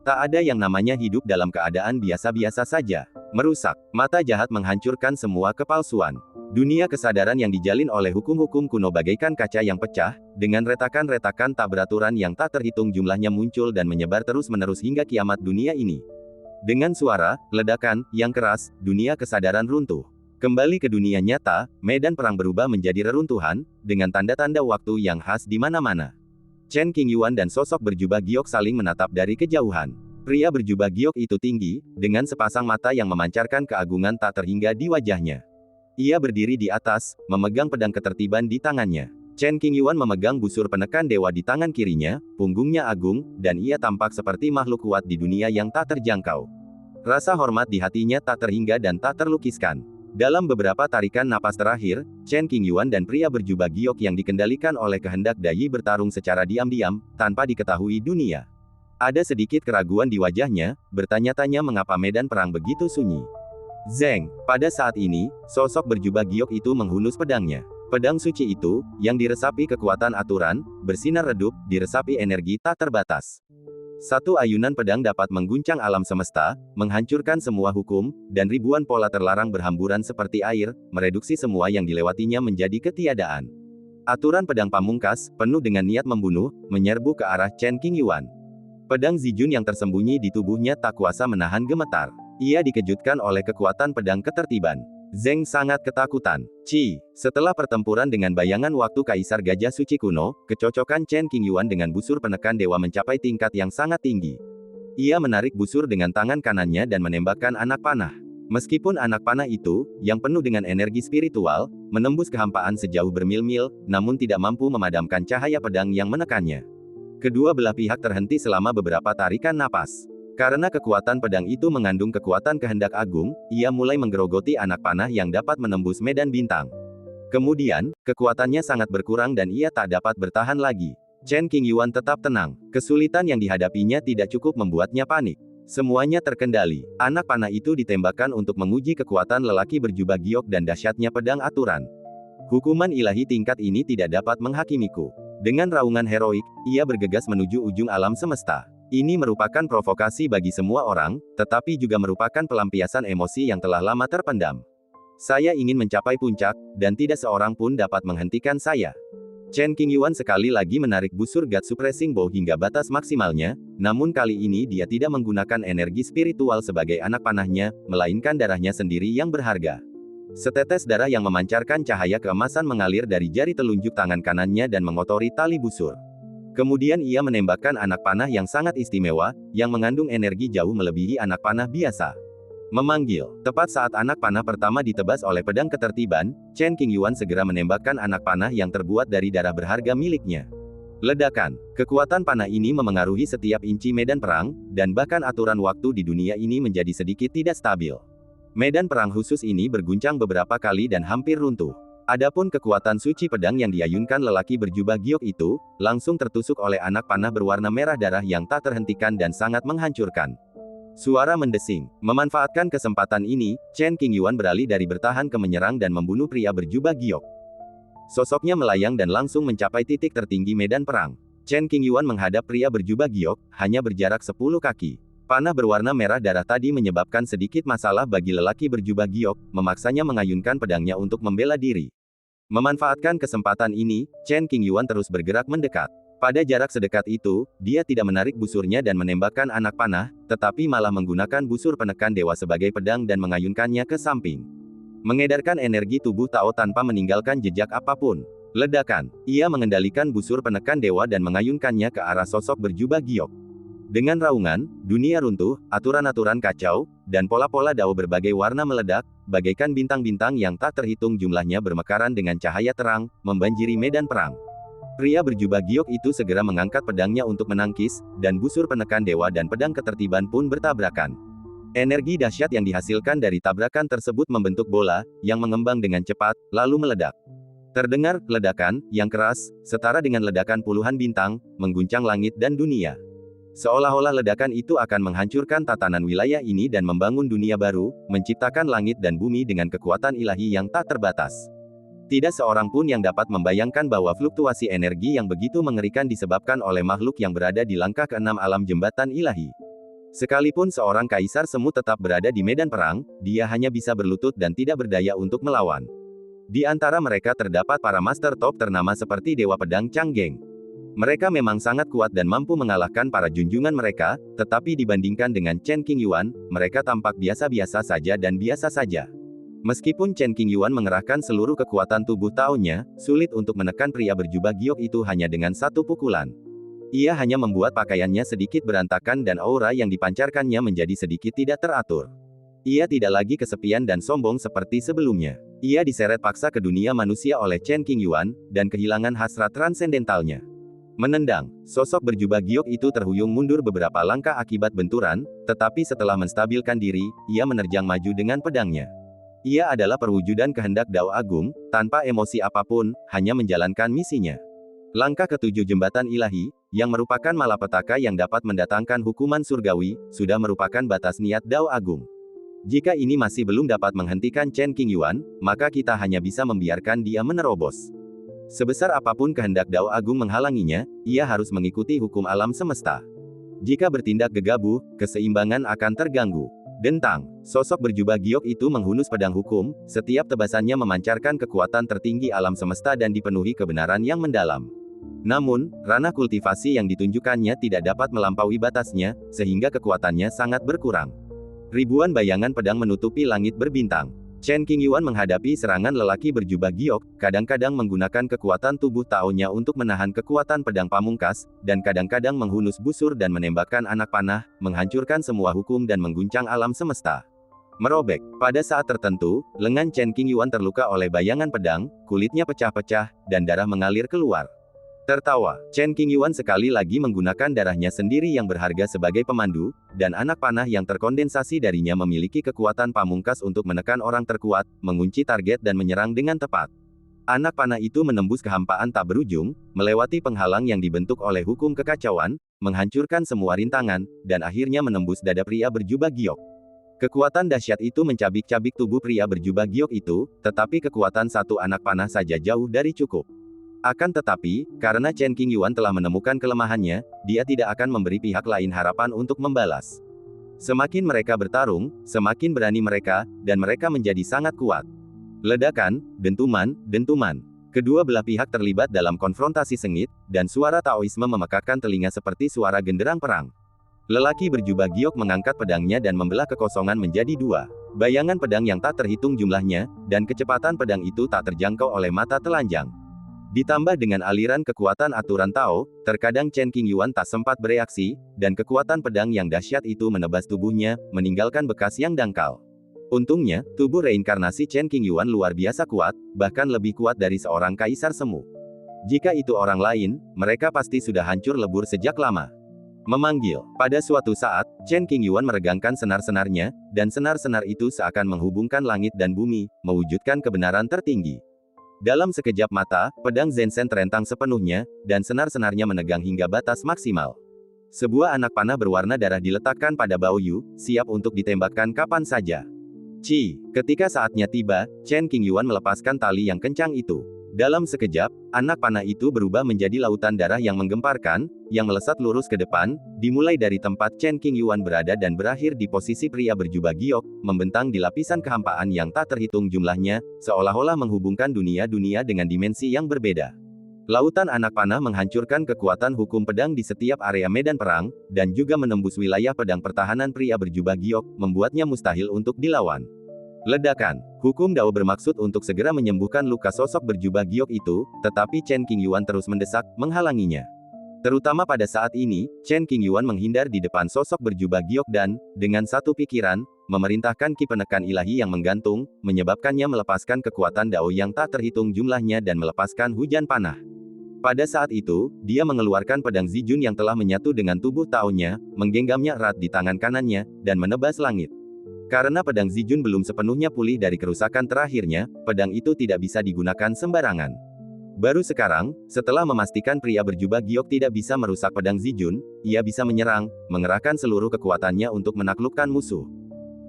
Tak ada yang namanya hidup dalam keadaan biasa-biasa saja. Merusak. Mata jahat menghancurkan semua kepalsuan. Dunia kesadaran yang dijalin oleh hukum-hukum kuno bagaikan kaca yang pecah, dengan retakan-retakan tak beraturan yang tak terhitung jumlahnya muncul dan menyebar terus-menerus hingga kiamat dunia ini. Dengan suara, ledakan, yang keras, dunia kesadaran runtuh. Kembali ke dunia nyata, medan perang berubah menjadi reruntuhan, dengan tanda-tanda waktu yang khas di mana-mana. Chen Qingyuan dan sosok berjubah giok saling menatap dari kejauhan. Pria berjubah giok itu tinggi, dengan sepasang mata yang memancarkan keagungan tak terhingga di wajahnya. Ia berdiri di atas, memegang pedang ketertiban di tangannya. Chen Qingyuan memegang busur penekan dewa di tangan kirinya, punggungnya agung, dan ia tampak seperti makhluk kuat di dunia yang tak terjangkau. Rasa hormat di hatinya tak terhingga dan tak terlukiskan. Dalam beberapa tarikan napas terakhir, Chen Qingyuan dan pria berjubah giok yang dikendalikan oleh kehendak Dai bertarung secara diam-diam, tanpa diketahui dunia. Ada sedikit keraguan di wajahnya, bertanya-tanya mengapa medan perang begitu sunyi. Zeng. Pada saat ini, sosok berjubah giok itu menghunus pedangnya. Pedang suci itu, yang diresapi kekuatan aturan, bersinar redup, diresapi energi tak terbatas. Satu ayunan pedang dapat mengguncang alam semesta, menghancurkan semua hukum, dan ribuan pola terlarang berhamburan seperti air, mereduksi semua yang dilewatinya menjadi ketiadaan. Aturan pedang pamungkas, penuh dengan niat membunuh, menyerbu ke arah Chen Qingyuan. Pedang Zijun yang tersembunyi di tubuhnya tak kuasa menahan gemetar. Ia dikejutkan oleh kekuatan pedang ketertiban. Zeng sangat ketakutan. Setelah pertempuran dengan bayangan waktu Kaisar Gajah Suci kuno, kecocokan Chen Qingyuan dengan busur penekan dewa mencapai tingkat yang sangat tinggi. Ia menarik busur dengan tangan kanannya dan menembakkan anak panah. Meskipun anak panah itu, yang penuh dengan energi spiritual, menembus kehampaan sejauh bermil-mil, namun tidak mampu memadamkan cahaya pedang yang menekannya. Kedua belah pihak terhenti selama beberapa tarikan napas. Karena kekuatan pedang itu mengandung kekuatan kehendak agung, ia mulai menggerogoti anak panah yang dapat menembus medan bintang. Kemudian, kekuatannya sangat berkurang dan ia tak dapat bertahan lagi. Chen Qingyuan tetap tenang. Kesulitan yang dihadapinya tidak cukup membuatnya panik. Semuanya terkendali. Anak panah itu ditembakkan untuk menguji kekuatan lelaki berjubah giok dan dahsyatnya pedang aturan. Hukuman ilahi tingkat ini tidak dapat menghakimiku. Dengan raungan heroik, ia bergegas menuju ujung alam semesta. Ini merupakan provokasi bagi semua orang, tetapi juga merupakan pelampiasan emosi yang telah lama terpendam. Saya ingin mencapai puncak, dan tidak seorang pun dapat menghentikan saya. Chen Qingyuan sekali lagi menarik busur God Suppressing Bow hingga batas maksimalnya, namun kali ini dia tidak menggunakan energi spiritual sebagai anak panahnya, melainkan darahnya sendiri yang berharga. Setetes darah yang memancarkan cahaya keemasan mengalir dari jari telunjuk tangan kanannya dan mengotori tali busur. Kemudian ia menembakkan anak panah yang sangat istimewa, yang mengandung energi jauh melebihi anak panah biasa. Memanggil. Tepat saat anak panah pertama ditebas oleh pedang ketertiban, Chen Qingyuan segera menembakkan anak panah yang terbuat dari darah berharga miliknya. Ledakan. Kekuatan panah ini memengaruhi setiap inci medan perang, dan bahkan aturan waktu di dunia ini menjadi sedikit tidak stabil. Medan perang khusus ini berguncang beberapa kali dan hampir runtuh. Adapun kekuatan suci pedang yang diayunkan lelaki berjubah giok itu, langsung tertusuk oleh anak panah berwarna merah darah yang tak terhentikan dan sangat menghancurkan. Suara mendesing. Memanfaatkan kesempatan ini, Chen Qingyuan beralih dari bertahan ke menyerang dan membunuh pria berjubah giok. Sosoknya melayang dan langsung mencapai titik tertinggi medan perang. Chen Qingyuan menghadap pria berjubah giok, hanya berjarak 10 kaki. Panah berwarna merah darah tadi menyebabkan sedikit masalah bagi lelaki berjubah giok, memaksanya mengayunkan pedangnya untuk membela diri. Memanfaatkan kesempatan ini, Chen Qingyuan terus bergerak mendekat. Pada jarak sedekat itu, dia tidak menarik busurnya dan menembakkan anak panah, tetapi malah menggunakan busur penekan dewa sebagai pedang dan mengayunkannya ke samping. Mengedarkan energi tubuh Tao tanpa meninggalkan jejak apapun. Ledakan. Ia mengendalikan busur penekan dewa dan mengayunkannya ke arah sosok berjubah giok. Dengan raungan, dunia runtuh, aturan-aturan kacau, dan pola-pola Dao berbagai warna meledak, bagaikan bintang-bintang yang tak terhitung jumlahnya bermekaran dengan cahaya terang, membanjiri medan perang. Pria berjubah giok itu segera mengangkat pedangnya untuk menangkis, dan busur penekan dewa dan pedang ketertiban pun bertabrakan. Energi dahsyat yang dihasilkan dari tabrakan tersebut membentuk bola, yang mengembang dengan cepat, lalu meledak. Terdengar ledakan yang keras, setara dengan ledakan puluhan bintang, mengguncang langit dan dunia. Seolah-olah ledakan itu akan menghancurkan tatanan wilayah ini dan membangun dunia baru, menciptakan langit dan bumi dengan kekuatan ilahi yang tak terbatas. Tidak seorang pun yang dapat membayangkan bahwa fluktuasi energi yang begitu mengerikan disebabkan oleh makhluk yang berada di langkah ke-6 alam jembatan ilahi. Sekalipun seorang kaisar semu tetap berada di medan perang, dia hanya bisa berlutut dan tidak berdaya untuk melawan. Di antara mereka terdapat para master top ternama seperti Dewa Pedang Changgeng. Mereka memang sangat kuat dan mampu mengalahkan para junjungan mereka, tetapi dibandingkan dengan Chen Qingyuan, mereka tampak biasa-biasa saja dan biasa saja. Meskipun Chen Qingyuan mengerahkan seluruh kekuatan tubuh Tao-nya, sulit untuk menekan pria berjubah giok itu hanya dengan satu pukulan. Ia hanya membuat pakaiannya sedikit berantakan dan aura yang dipancarkannya menjadi sedikit tidak teratur. Ia tidak lagi kesepian dan sombong seperti sebelumnya. Ia diseret paksa ke dunia manusia oleh Chen Qingyuan, dan kehilangan hasrat transendentalnya. Menendang, sosok berjubah giok itu terhuyung mundur beberapa langkah akibat benturan, tetapi setelah menstabilkan diri, ia menerjang maju dengan pedangnya. Ia adalah perwujudan kehendak Dao Agung, tanpa emosi apapun, hanya menjalankan misinya. Langkah ketujuh jembatan ilahi, yang merupakan malapetaka yang dapat mendatangkan hukuman surgawi, sudah merupakan batas niat Dao Agung. Jika ini masih belum dapat menghentikan Chen Qingyuan, maka kita hanya bisa membiarkan dia menerobos. Sebesar apapun kehendak Dao Agung menghalanginya, ia harus mengikuti hukum alam semesta. Jika bertindak gegabah, keseimbangan akan terganggu. Dentang, sosok berjubah giok itu menghunus pedang hukum, setiap tebasannya memancarkan kekuatan tertinggi alam semesta dan dipenuhi kebenaran yang mendalam. Namun, ranah kultivasi yang ditunjukkannya tidak dapat melampaui batasnya, sehingga kekuatannya sangat berkurang. Ribuan bayangan pedang menutupi langit berbintang. Chen Qingyuan menghadapi serangan lelaki berjubah giok, kadang-kadang menggunakan kekuatan tubuh Tao-nya untuk menahan kekuatan pedang pamungkas, dan kadang-kadang menghunus busur dan menembakkan anak panah, menghancurkan semua hukum dan mengguncang alam semesta. Merobek. Pada saat tertentu, lengan Chen Qingyuan terluka oleh bayangan pedang, kulitnya pecah-pecah, dan darah mengalir keluar. Tertawa, Chen Qingyuan sekali lagi menggunakan darahnya sendiri yang berharga sebagai pemandu, dan anak panah yang terkondensasi darinya memiliki kekuatan pamungkas untuk menekan orang terkuat, mengunci target dan menyerang dengan tepat. Anak panah itu menembus kehampaan tak berujung, melewati penghalang yang dibentuk oleh hukum kekacauan, menghancurkan semua rintangan, dan akhirnya menembus dada pria berjubah giok. Kekuatan dahsyat itu mencabik-cabik tubuh pria berjubah giok itu, tetapi kekuatan satu anak panah saja jauh dari cukup. Akan tetapi, karena Chen Qingyuan telah menemukan kelemahannya, dia tidak akan memberi pihak lain harapan untuk membalas. Semakin mereka bertarung, semakin berani mereka, dan mereka menjadi sangat kuat. Ledakan, dentuman, dentuman. Kedua belah pihak terlibat dalam konfrontasi sengit, dan suara Taoisme memekakkan telinga seperti suara genderang perang. Lelaki berjubah giok mengangkat pedangnya dan membelah kekosongan menjadi dua. Bayangan pedang yang tak terhitung jumlahnya, dan kecepatan pedang itu tak terjangkau oleh mata telanjang. Ditambah dengan aliran kekuatan aturan Tao, terkadang Chen Qingyuan tak sempat bereaksi, dan kekuatan pedang yang dahsyat itu menebas tubuhnya, meninggalkan bekas yang dangkal. Untungnya, tubuh reinkarnasi Chen Qingyuan luar biasa kuat, bahkan lebih kuat dari seorang kaisar semu. Jika itu orang lain, mereka pasti sudah hancur lebur sejak lama. Memanggil. Pada suatu saat, Chen Qingyuan meregangkan senar-senarnya, dan senar-senar itu seakan menghubungkan langit dan bumi, mewujudkan kebenaran tertinggi. Dalam sekejap mata, pedang Zhensen terentang sepenuhnya, dan senar-senarnya menegang hingga batas maksimal. Sebuah anak panah berwarna darah diletakkan pada Bao Yu, siap untuk ditembakkan kapan saja. Ketika saatnya tiba, Chen Qingyuan melepaskan tali yang kencang itu. Dalam sekejap, anak panah itu berubah menjadi lautan darah yang menggemparkan, yang melesat lurus ke depan, dimulai dari tempat Chen Qingyuan berada dan berakhir di posisi pria berjubah giok, membentang di lapisan kehampaan yang tak terhitung jumlahnya, seolah-olah menghubungkan dunia-dunia dengan dimensi yang berbeda. Lautan anak panah menghancurkan kekuatan hukum pedang di setiap area medan perang, dan juga menembus wilayah pedang pertahanan pria berjubah giok, membuatnya mustahil untuk dilawan. Ledakan. Hukum Dao bermaksud untuk segera menyembuhkan luka sosok berjubah giok itu, tetapi Chen Qingyuan terus mendesak, menghalanginya. Terutama pada saat ini, Chen Qingyuan menghindar di depan sosok berjubah giok dan, dengan satu pikiran, memerintahkan ki penekan ilahi yang menggantung, menyebabkannya melepaskan kekuatan Dao yang tak terhitung jumlahnya dan melepaskan hujan panah. Pada saat itu, dia mengeluarkan pedang Zijun yang telah menyatu dengan tubuh Tao-nya, menggenggamnya erat di tangan kanannya, dan menebas langit. Karena pedang Zijun belum sepenuhnya pulih dari kerusakan terakhirnya, pedang itu tidak bisa digunakan sembarangan. Baru sekarang, setelah memastikan pria berjubah giok tidak bisa merusak pedang Zijun, ia bisa menyerang, mengerahkan seluruh kekuatannya untuk menaklukkan musuh.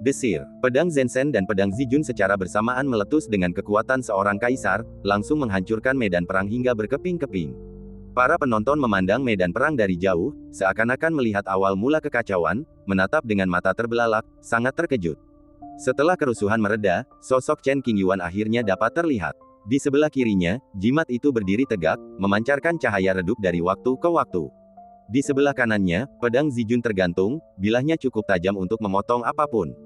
Desir, pedang Zhensen dan pedang Zijun secara bersamaan meletus dengan kekuatan seorang kaisar, langsung menghancurkan medan perang hingga berkeping-keping. Para penonton memandang medan perang dari jauh, seakan-akan melihat awal mula kekacauan, menatap dengan mata terbelalak, sangat terkejut. Setelah kerusuhan mereda, sosok Chen Qingyuan akhirnya dapat terlihat. Di sebelah kirinya, jimat itu berdiri tegak, memancarkan cahaya redup dari waktu ke waktu. Di sebelah kanannya, pedang Zijun tergantung, bilahnya cukup tajam untuk memotong apapun.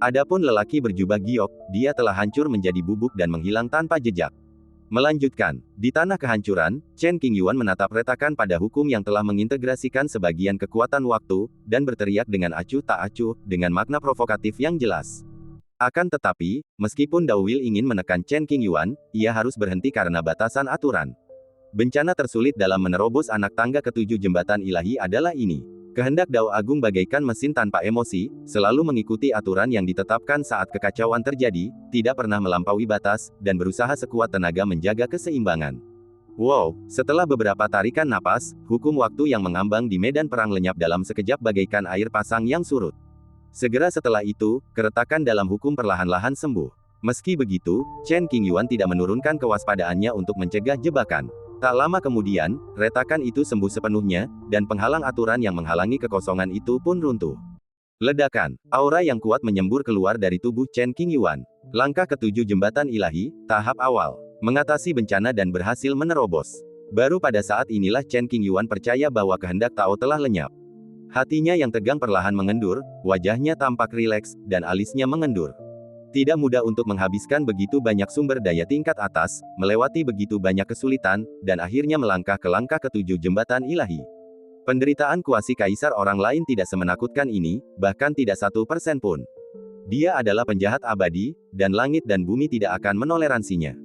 Adapun lelaki berjubah giok, dia telah hancur menjadi bubuk dan menghilang tanpa jejak. Melanjutkan, di tanah kehancuran, Chen Qingyuan menatap retakan pada hukum yang telah mengintegrasikan sebagian kekuatan waktu, dan berteriak dengan acuh tak acuh, dengan makna provokatif yang jelas. Akan tetapi, meskipun Dao Will ingin menekan Chen Qingyuan, ia harus berhenti karena batasan aturan. Bencana tersulit dalam menerobos anak tangga ketujuh jembatan ilahi adalah ini. Kehendak Dao Agung bagaikan mesin tanpa emosi, selalu mengikuti aturan yang ditetapkan saat kekacauan terjadi, tidak pernah melampaui batas, dan berusaha sekuat tenaga menjaga keseimbangan. Wow, setelah beberapa tarikan napas, hukum waktu yang mengambang di medan perang lenyap dalam sekejap bagaikan air pasang yang surut. Segera setelah itu, keretakan dalam hukum perlahan-lahan sembuh. Meski begitu, Chen Qingyuan tidak menurunkan kewaspadaannya untuk mencegah jebakan. Tak lama kemudian, retakan itu sembuh sepenuhnya, dan penghalang aturan yang menghalangi kekosongan itu pun runtuh. Ledakan, aura yang kuat menyembur keluar dari tubuh Chen Qingyuan. Langkah ketujuh jembatan ilahi, tahap awal. Mengatasi bencana dan berhasil menerobos. Baru pada saat inilah Chen Qingyuan percaya bahwa kehendak Tao telah lenyap. Hatinya yang tegang perlahan mengendur, wajahnya tampak rileks, dan alisnya mengendur. Tidak mudah untuk menghabiskan begitu banyak sumber daya tingkat atas, melewati begitu banyak kesulitan, dan akhirnya melangkah ke langkah ketujuh jembatan ilahi. Penderitaan kuasi kaisar orang lain tidak semenakutkan ini, bahkan tidak 1% pun. Dia adalah penjahat abadi, dan langit dan bumi tidak akan menoleransinya.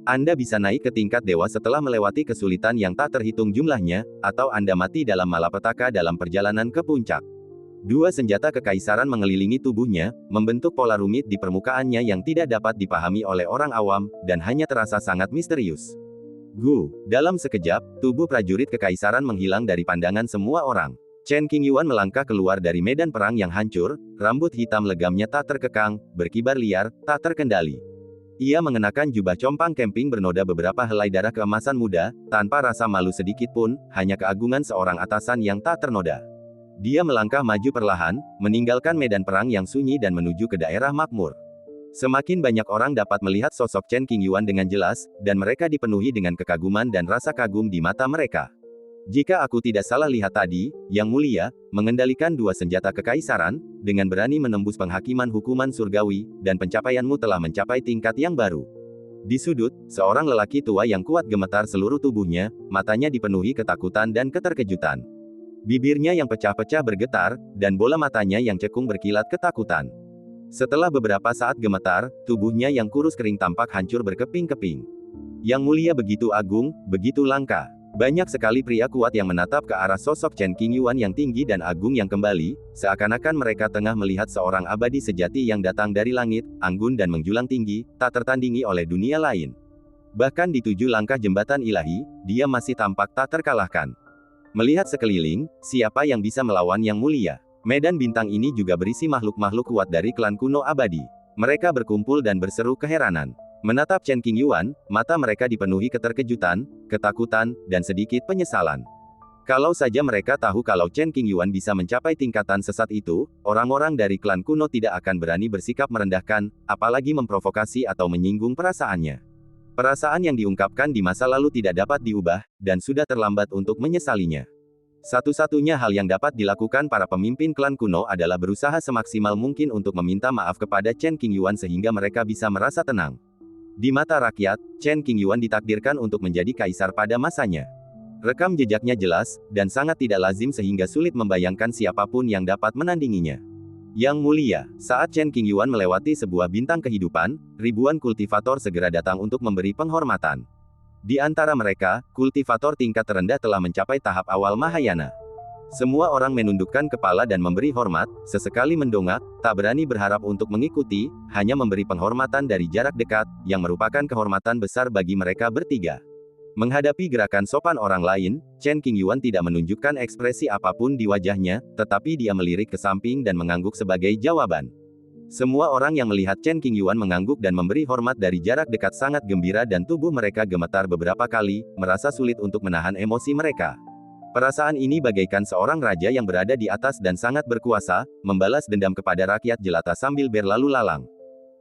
Anda bisa naik ke tingkat dewa setelah melewati kesulitan yang tak terhitung jumlahnya, atau Anda mati dalam malapetaka dalam perjalanan ke puncak. Dua senjata kekaisaran mengelilingi tubuhnya, membentuk pola rumit di permukaannya yang tidak dapat dipahami oleh orang awam, dan hanya terasa sangat misterius. Dalam sekejap, tubuh prajurit kekaisaran menghilang dari pandangan semua orang. Chen Qingyuan melangkah keluar dari medan perang yang hancur, rambut hitam legamnya tak terkekang, berkibar liar, tak terkendali. Ia mengenakan jubah compang camping bernoda beberapa helai darah keemasan muda, tanpa rasa malu sedikit pun, hanya keagungan seorang atasan yang tak ternoda. Dia melangkah maju perlahan, meninggalkan medan perang yang sunyi dan menuju ke daerah makmur. Semakin banyak orang dapat melihat sosok Chen Qingyuan dengan jelas, dan mereka dipenuhi dengan kekaguman dan rasa kagum di mata mereka. Jika aku tidak salah lihat tadi, Yang Mulia, mengendalikan dua senjata kekaisaran, dengan berani menembus penghakiman hukuman surgawi, dan pencapaianmu telah mencapai tingkat yang baru. Di sudut, seorang lelaki tua yang kuat gemetar seluruh tubuhnya, matanya dipenuhi ketakutan dan keterkejutan. Bibirnya yang pecah-pecah bergetar, dan bola matanya yang cekung berkilat ketakutan. Setelah beberapa saat gemetar, tubuhnya yang kurus kering tampak hancur berkeping-keping. Yang Mulia begitu agung, begitu langka. Banyak sekali pria kuat yang menatap ke arah sosok Chen Qingyuan yang tinggi dan agung yang kembali, seakan-akan mereka tengah melihat seorang abadi sejati yang datang dari langit, anggun dan menjulang tinggi, tak tertandingi oleh dunia lain. Bahkan di 7 langkah jembatan ilahi, dia masih tampak tak terkalahkan. Melihat sekeliling, siapa yang bisa melawan Yang Mulia? Medan bintang ini juga berisi makhluk-makhluk kuat dari klan kuno abadi. Mereka berkumpul dan berseru keheranan. Menatap Chen Qingyuan, mata mereka dipenuhi keterkejutan, ketakutan, dan sedikit penyesalan. Kalau saja mereka tahu kalau Chen Qingyuan bisa mencapai tingkatan sesat itu, orang-orang dari klan kuno tidak akan berani bersikap merendahkan, apalagi memprovokasi atau menyinggung perasaannya. Perasaan yang diungkapkan di masa lalu tidak dapat diubah, dan sudah terlambat untuk menyesalinya. Satu-satunya hal yang dapat dilakukan para pemimpin klan kuno adalah berusaha semaksimal mungkin untuk meminta maaf kepada Chen Qingyuan sehingga mereka bisa merasa tenang. Di mata rakyat, Chen Qingyuan ditakdirkan untuk menjadi kaisar pada masanya. Rekam jejaknya jelas, dan sangat tidak lazim sehingga sulit membayangkan siapapun yang dapat menandinginya. Yang Mulia, saat Chen Qingyuan melewati sebuah bintang kehidupan, ribuan kultivator segera datang untuk memberi penghormatan. Di antara mereka, kultivator tingkat terendah telah mencapai tahap awal Mahayana. Semua orang menundukkan kepala dan memberi hormat, sesekali mendongak, tak berani berharap untuk mengikuti, hanya memberi penghormatan dari jarak dekat, yang merupakan kehormatan besar bagi mereka bertiga. Menghadapi gerakan sopan orang lain, Chen Qingyuan tidak menunjukkan ekspresi apapun di wajahnya, tetapi dia melirik ke samping dan mengangguk sebagai jawaban. Semua orang yang melihat Chen Qingyuan mengangguk dan memberi hormat dari jarak dekat sangat gembira dan tubuh mereka gemetar beberapa kali, merasa sulit untuk menahan emosi mereka. Perasaan ini bagaikan seorang raja yang berada di atas dan sangat berkuasa, membalas dendam kepada rakyat jelata sambil berlalu lalang.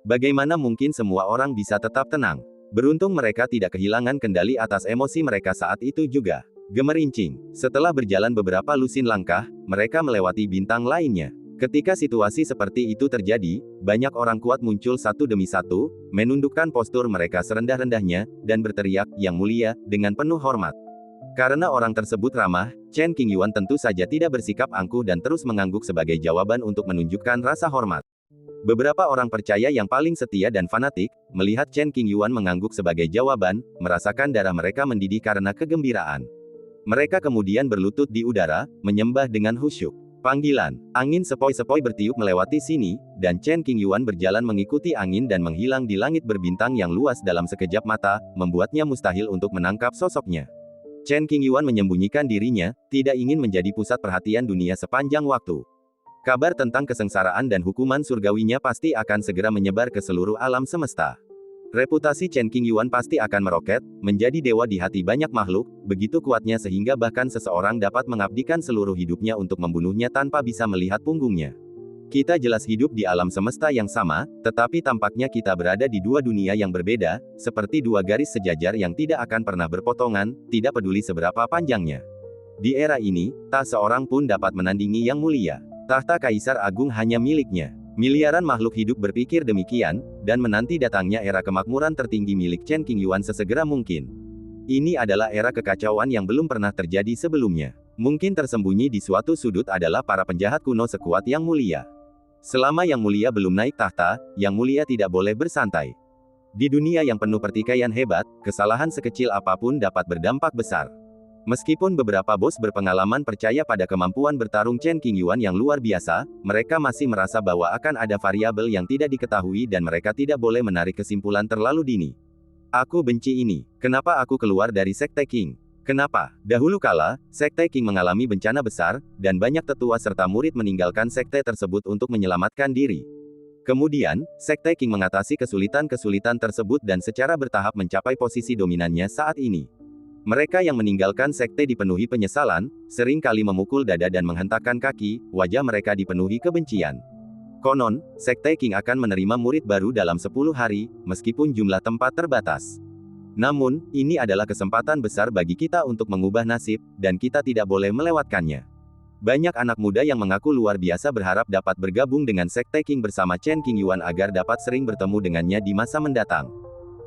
Bagaimana mungkin semua orang bisa tetap tenang? Beruntung mereka tidak kehilangan kendali atas emosi mereka saat itu juga. Gemerincing. Setelah berjalan beberapa lusin langkah, mereka melewati bintang lainnya. Ketika situasi seperti itu terjadi, banyak orang kuat muncul satu demi satu, menundukkan postur mereka serendah-rendahnya, dan berteriak, "Yang Mulia," dengan penuh hormat. Karena orang tersebut ramah, Chen Qingyuan tentu saja tidak bersikap angkuh dan terus mengangguk sebagai jawaban untuk menunjukkan rasa hormat. Beberapa orang percaya yang paling setia dan fanatik, melihat Chen Qingyuan mengangguk sebagai jawaban, merasakan darah mereka mendidih karena kegembiraan. Mereka kemudian berlutut di udara, menyembah dengan khusyuk. Panggilan. Angin sepoi-sepoi bertiup melewati sini, dan Chen Qingyuan berjalan mengikuti angin dan menghilang di langit berbintang yang luas dalam sekejap mata, membuatnya mustahil untuk menangkap sosoknya. Chen Qingyuan menyembunyikan dirinya, tidak ingin menjadi pusat perhatian dunia sepanjang waktu. Kabar tentang kesengsaraan dan hukuman surgawinya pasti akan segera menyebar ke seluruh alam semesta. Reputasi Chen Qingyuan pasti akan meroket, menjadi dewa di hati banyak makhluk, begitu kuatnya sehingga bahkan seseorang dapat mengabdikan seluruh hidupnya untuk membunuhnya tanpa bisa melihat punggungnya. Kita jelas hidup di alam semesta yang sama, tetapi tampaknya kita berada di dua dunia yang berbeda, seperti dua garis sejajar yang tidak akan pernah berpotongan, tidak peduli seberapa panjangnya. Di era ini, tak seorang pun dapat menandingi Yang Mulia. Tahta Kaisar Agung hanya miliknya. Miliaran makhluk hidup berpikir demikian, dan menanti datangnya era kemakmuran tertinggi milik Chen Qingyuan sesegera mungkin. Ini adalah era kekacauan yang belum pernah terjadi sebelumnya. Mungkin tersembunyi di suatu sudut adalah para penjahat kuno sekuat Yang Mulia. Selama Yang Mulia belum naik tahta, Yang Mulia tidak boleh bersantai. Di dunia yang penuh pertikaian hebat, kesalahan sekecil apapun dapat berdampak besar. Meskipun beberapa bos berpengalaman percaya pada kemampuan bertarung Chen Qingyuan yang luar biasa, mereka masih merasa bahwa akan ada variabel yang tidak diketahui dan mereka tidak boleh menarik kesimpulan terlalu dini. Aku benci ini. Kenapa aku keluar dari Sekte Qing? Kenapa? Dahulu kala, Sekte Qing mengalami bencana besar, dan banyak tetua serta murid meninggalkan sekte tersebut untuk menyelamatkan diri. Kemudian, Sekte Qing mengatasi kesulitan-kesulitan tersebut dan secara bertahap mencapai posisi dominannya saat ini. Mereka yang meninggalkan sekte dipenuhi penyesalan, sering kali memukul dada dan menghentakkan kaki, wajah mereka dipenuhi kebencian. Konon, Sekte Qing akan menerima murid baru dalam 10 hari, meskipun jumlah tempat terbatas. Namun, ini adalah kesempatan besar bagi kita untuk mengubah nasib, dan kita tidak boleh melewatkannya. Banyak anak muda yang mengaku luar biasa berharap dapat bergabung dengan Sekte Qing bersama Chen Qingyuan agar dapat sering bertemu dengannya di masa mendatang.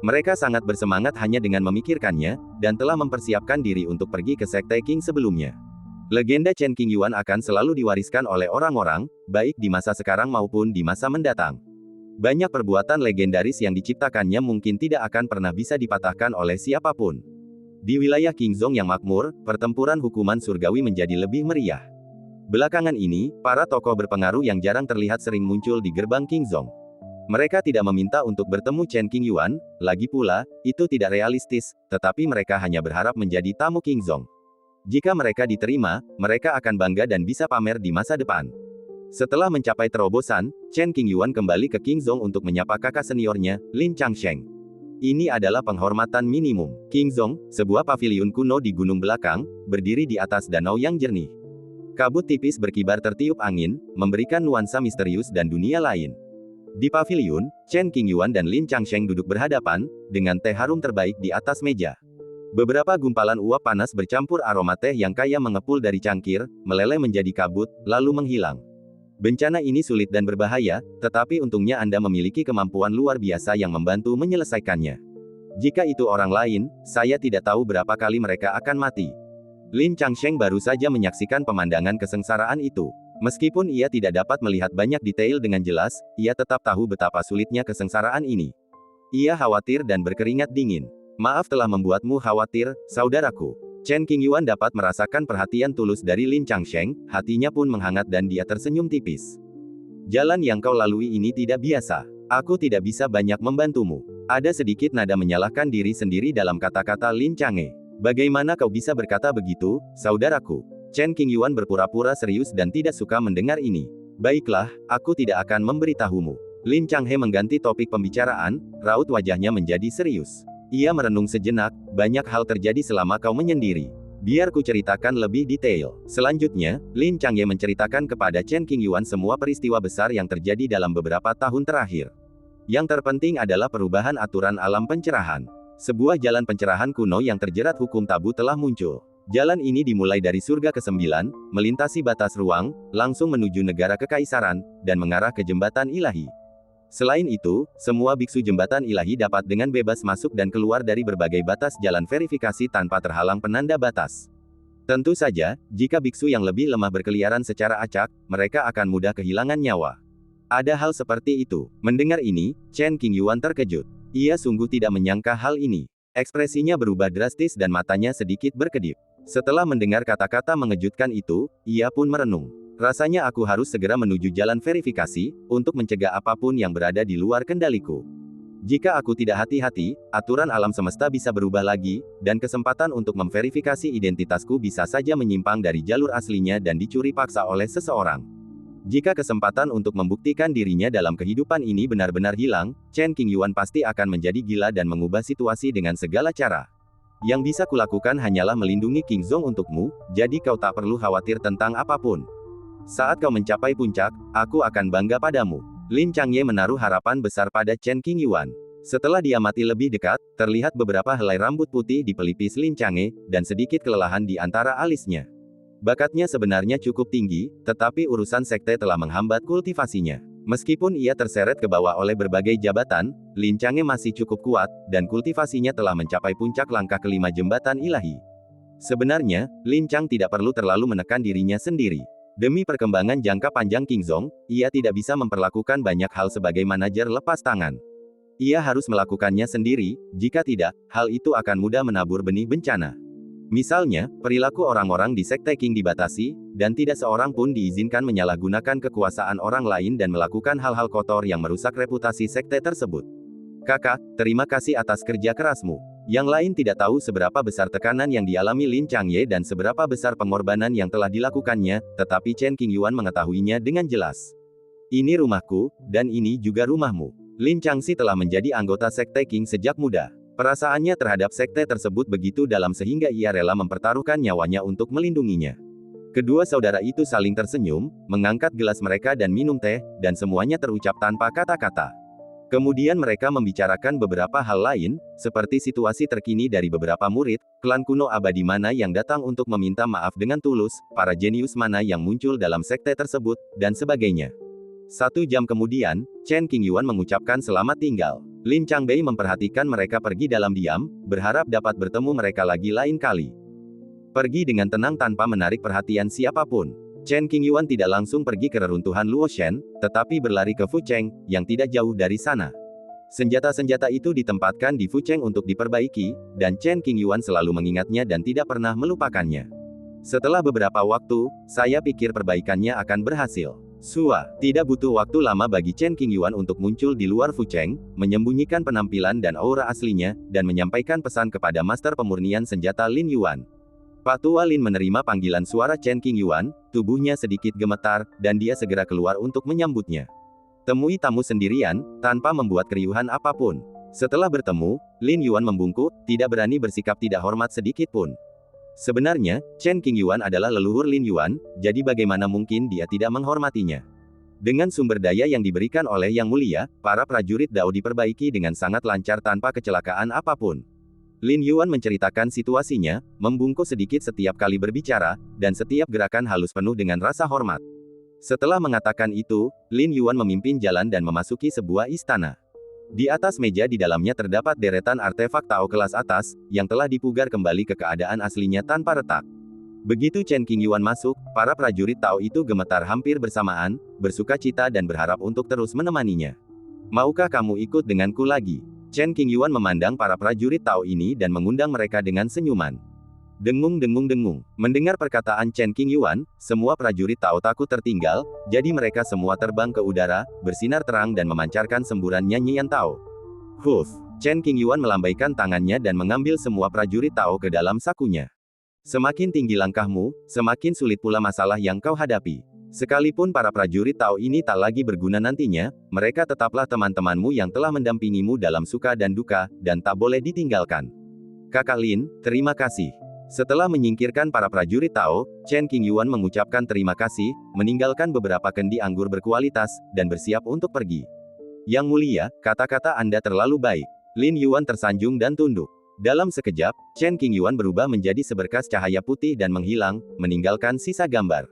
Mereka sangat bersemangat hanya dengan memikirkannya, dan telah mempersiapkan diri untuk pergi ke Sekte Qing sebelumnya. Legenda Chen Qingyuan akan selalu diwariskan oleh orang-orang, baik di masa sekarang maupun di masa mendatang. Banyak perbuatan legendaris yang diciptakannya mungkin tidak akan pernah bisa dipatahkan oleh siapapun. Di wilayah Qingzhong yang makmur, pertempuran hukuman surgawi menjadi lebih meriah. Belakangan ini, para tokoh berpengaruh yang jarang terlihat sering muncul di gerbang Qingzhong. Mereka tidak meminta untuk bertemu Chen Qingyuan, lagi pula, itu tidak realistis, tetapi mereka hanya berharap menjadi tamu Qingzhong. Jika mereka diterima, mereka akan bangga dan bisa pamer di masa depan. Setelah mencapai terobosan, Chen Qingyuan kembali ke Qingzhong untuk menyapa kakak seniornya, Lin Changsheng. Ini adalah penghormatan minimum. Qingzhong, sebuah paviliun kuno di gunung belakang, berdiri di atas danau yang jernih. Kabut tipis berkibar tertiup angin, memberikan nuansa misterius dan dunia lain. Di paviliun, Chen Qingyuan dan Lin Changsheng duduk berhadapan, dengan teh harum terbaik di atas meja. Beberapa gumpalan uap panas bercampur aroma teh yang kaya mengepul dari cangkir, meleleh menjadi kabut, lalu menghilang. Bencana ini sulit dan berbahaya, tetapi untungnya Anda memiliki kemampuan luar biasa yang membantu menyelesaikannya. Jika itu orang lain, saya tidak tahu berapa kali mereka akan mati. Lin Changsheng baru saja menyaksikan pemandangan kesengsaraan itu. Meskipun ia tidak dapat melihat banyak detail dengan jelas, ia tetap tahu betapa sulitnya kesengsaraan ini. Ia khawatir dan berkeringat dingin. Maaf telah membuatmu khawatir, saudaraku. Chen Qingyuan dapat merasakan perhatian tulus dari Lin Changsheng, hatinya pun menghangat dan dia tersenyum tipis. Jalan yang kau lalui ini tidak biasa. Aku tidak bisa banyak membantumu. Ada sedikit nada menyalahkan diri sendiri dalam kata-kata Lin Changhe. Bagaimana kau bisa berkata begitu, saudaraku? Chen Qingyuan berpura-pura serius dan tidak suka mendengar ini. Baiklah, aku tidak akan memberitahumu. Lin Changhe mengganti topik pembicaraan, raut wajahnya menjadi serius. Ia merenung sejenak, banyak hal terjadi selama kau menyendiri. Biar ku ceritakan lebih detail. Selanjutnya, Lin Changhe menceritakan kepada Chen Qingyuan semua peristiwa besar yang terjadi dalam beberapa tahun terakhir. Yang terpenting adalah perubahan aturan alam pencerahan. Sebuah jalan pencerahan kuno yang terjerat hukum tabu telah muncul. Jalan ini dimulai dari surga ke-9, melintasi batas ruang, langsung menuju negara kekaisaran, dan mengarah ke jembatan ilahi. Selain itu, semua biksu jembatan ilahi dapat dengan bebas masuk dan keluar dari berbagai batas jalan verifikasi tanpa terhalang penanda batas. Tentu saja, jika biksu yang lebih lemah berkeliaran secara acak, mereka akan mudah kehilangan nyawa. Ada hal seperti itu. Mendengar ini, Chen Qingyuan terkejut. Ia sungguh tidak menyangka hal ini. Ekspresinya berubah drastis dan matanya sedikit berkedip. Setelah mendengar kata-kata mengejutkan itu, ia pun merenung. Rasanya aku harus segera menuju jalan verifikasi, untuk mencegah apapun yang berada di luar kendaliku. Jika aku tidak hati-hati, aturan alam semesta bisa berubah lagi, dan kesempatan untuk memverifikasi identitasku bisa saja menyimpang dari jalur aslinya dan dicuri paksa oleh seseorang. Jika kesempatan untuk membuktikan dirinya dalam kehidupan ini benar-benar hilang, Chen Qingyuan pasti akan menjadi gila dan mengubah situasi dengan segala cara. Yang bisa kulakukan hanyalah melindungi Qingzhong untukmu, jadi kau tak perlu khawatir tentang apapun. Saat kau mencapai puncak, aku akan bangga padamu. Lin Changhe menaruh harapan besar pada Chen Qingyuan. Setelah diamati lebih dekat, terlihat beberapa helai rambut putih di pelipis Lin Changhe, dan sedikit kelelahan di antara alisnya. Bakatnya sebenarnya cukup tinggi, tetapi urusan sekte telah menghambat kultivasinya. Meskipun ia terseret ke bawah oleh berbagai jabatan, Lin Changhe masih cukup kuat, dan kultivasinya telah mencapai puncak langkah kelima jembatan ilahi. Sebenarnya, Lin Chang tidak perlu terlalu menekan dirinya sendiri. Demi perkembangan jangka panjang Qingzhong, ia tidak bisa memperlakukan banyak hal sebagai manajer lepas tangan. Ia harus melakukannya sendiri, jika tidak, hal itu akan mudah menabur benih bencana. Misalnya, perilaku orang-orang di sekte Qing dibatasi, dan tidak seorang pun diizinkan menyalahgunakan kekuasaan orang lain dan melakukan hal-hal kotor yang merusak reputasi sekte tersebut. Kakak, terima kasih atas kerja kerasmu. Yang lain tidak tahu seberapa besar tekanan yang dialami Lin Changye dan seberapa besar pengorbanan yang telah dilakukannya, tetapi Chen Qingyuan mengetahuinya dengan jelas. Ini rumahku, dan ini juga rumahmu. Lin Changxi telah menjadi anggota sekte Qing sejak muda. Perasaannya terhadap sekte tersebut begitu dalam sehingga ia rela mempertaruhkan nyawanya untuk melindunginya. Kedua saudara itu saling tersenyum, mengangkat gelas mereka dan minum teh, dan semuanya terucap tanpa kata-kata. Kemudian mereka membicarakan beberapa hal lain, seperti situasi terkini dari beberapa murid, klan kuno abadi mana yang datang untuk meminta maaf dengan tulus, para jenius mana yang muncul dalam sekte tersebut, dan sebagainya. 1 jam kemudian, Chen Qingyuan mengucapkan selamat tinggal. Lin Changbei memperhatikan mereka pergi dalam diam, berharap dapat bertemu mereka lagi lain kali. Pergi dengan tenang tanpa menarik perhatian siapapun. Chen Qingyuan tidak langsung pergi ke reruntuhan Luoshen, tetapi berlari ke Fucheng, yang tidak jauh dari sana. Senjata-senjata itu ditempatkan di Fucheng untuk diperbaiki, dan Chen Qingyuan selalu mengingatnya dan tidak pernah melupakannya. Setelah beberapa waktu, saya pikir perbaikannya akan berhasil. Tidak butuh waktu lama bagi Chen Qingyuan untuk muncul di luar Fucheng, menyembunyikan penampilan dan aura aslinya, dan menyampaikan pesan kepada Master Pemurnian Senjata Lin Yuan. Pak Tua Lin menerima panggilan suara Chen Qingyuan, tubuhnya sedikit gemetar, dan dia segera keluar untuk menyambutnya. Temui tamu sendirian, tanpa membuat keriuhan apapun. Setelah bertemu, Lin Yuan membungkuk, tidak berani bersikap tidak hormat sedikit pun. Sebenarnya, Chen Qingyuan adalah leluhur Lin Yuan, jadi bagaimana mungkin dia tidak menghormatinya. Dengan sumber daya yang diberikan oleh Yang Mulia, para prajurit Dao diperbaiki dengan sangat lancar tanpa kecelakaan apapun. Lin Yuan menceritakan situasinya, membungkuk sedikit setiap kali berbicara, dan setiap gerakan halus penuh dengan rasa hormat. Setelah mengatakan itu, Lin Yuan memimpin jalan dan memasuki sebuah istana. Di atas meja di dalamnya terdapat deretan artefak Tao kelas atas, yang telah dipugar kembali ke keadaan aslinya tanpa retak. Begitu Chen Qingyuan masuk, para prajurit Tao itu gemetar hampir bersamaan, bersuka cita dan berharap untuk terus menemaninya. Maukah kamu ikut denganku lagi? Chen Qingyuan memandang para prajurit Tao ini dan mengundang mereka dengan senyuman. Dengung-dengung-dengung. Mendengar perkataan Chen Qingyuan, semua prajurit Tao takut tertinggal, jadi mereka semua terbang ke udara, bersinar terang dan memancarkan semburan nyanyian Tao. Huf! Chen Qingyuan melambaikan tangannya dan mengambil semua prajurit Tao ke dalam sakunya. Semakin tinggi langkahmu, semakin sulit pula masalah yang kau hadapi. Sekalipun para prajurit Tao ini tak lagi berguna nantinya, mereka tetaplah teman-temanmu yang telah mendampingimu dalam suka dan duka, dan tak boleh ditinggalkan. Kakak Lin, terima kasih. Setelah menyingkirkan para prajurit Tao, Chen Qingyuan mengucapkan terima kasih, meninggalkan beberapa kendi anggur berkualitas, dan bersiap untuk pergi. Yang Mulia, kata-kata Anda terlalu baik. Lin Yuan tersanjung dan tunduk. Dalam sekejap, Chen Qingyuan berubah menjadi seberkas cahaya putih dan menghilang, meninggalkan sisa gambar.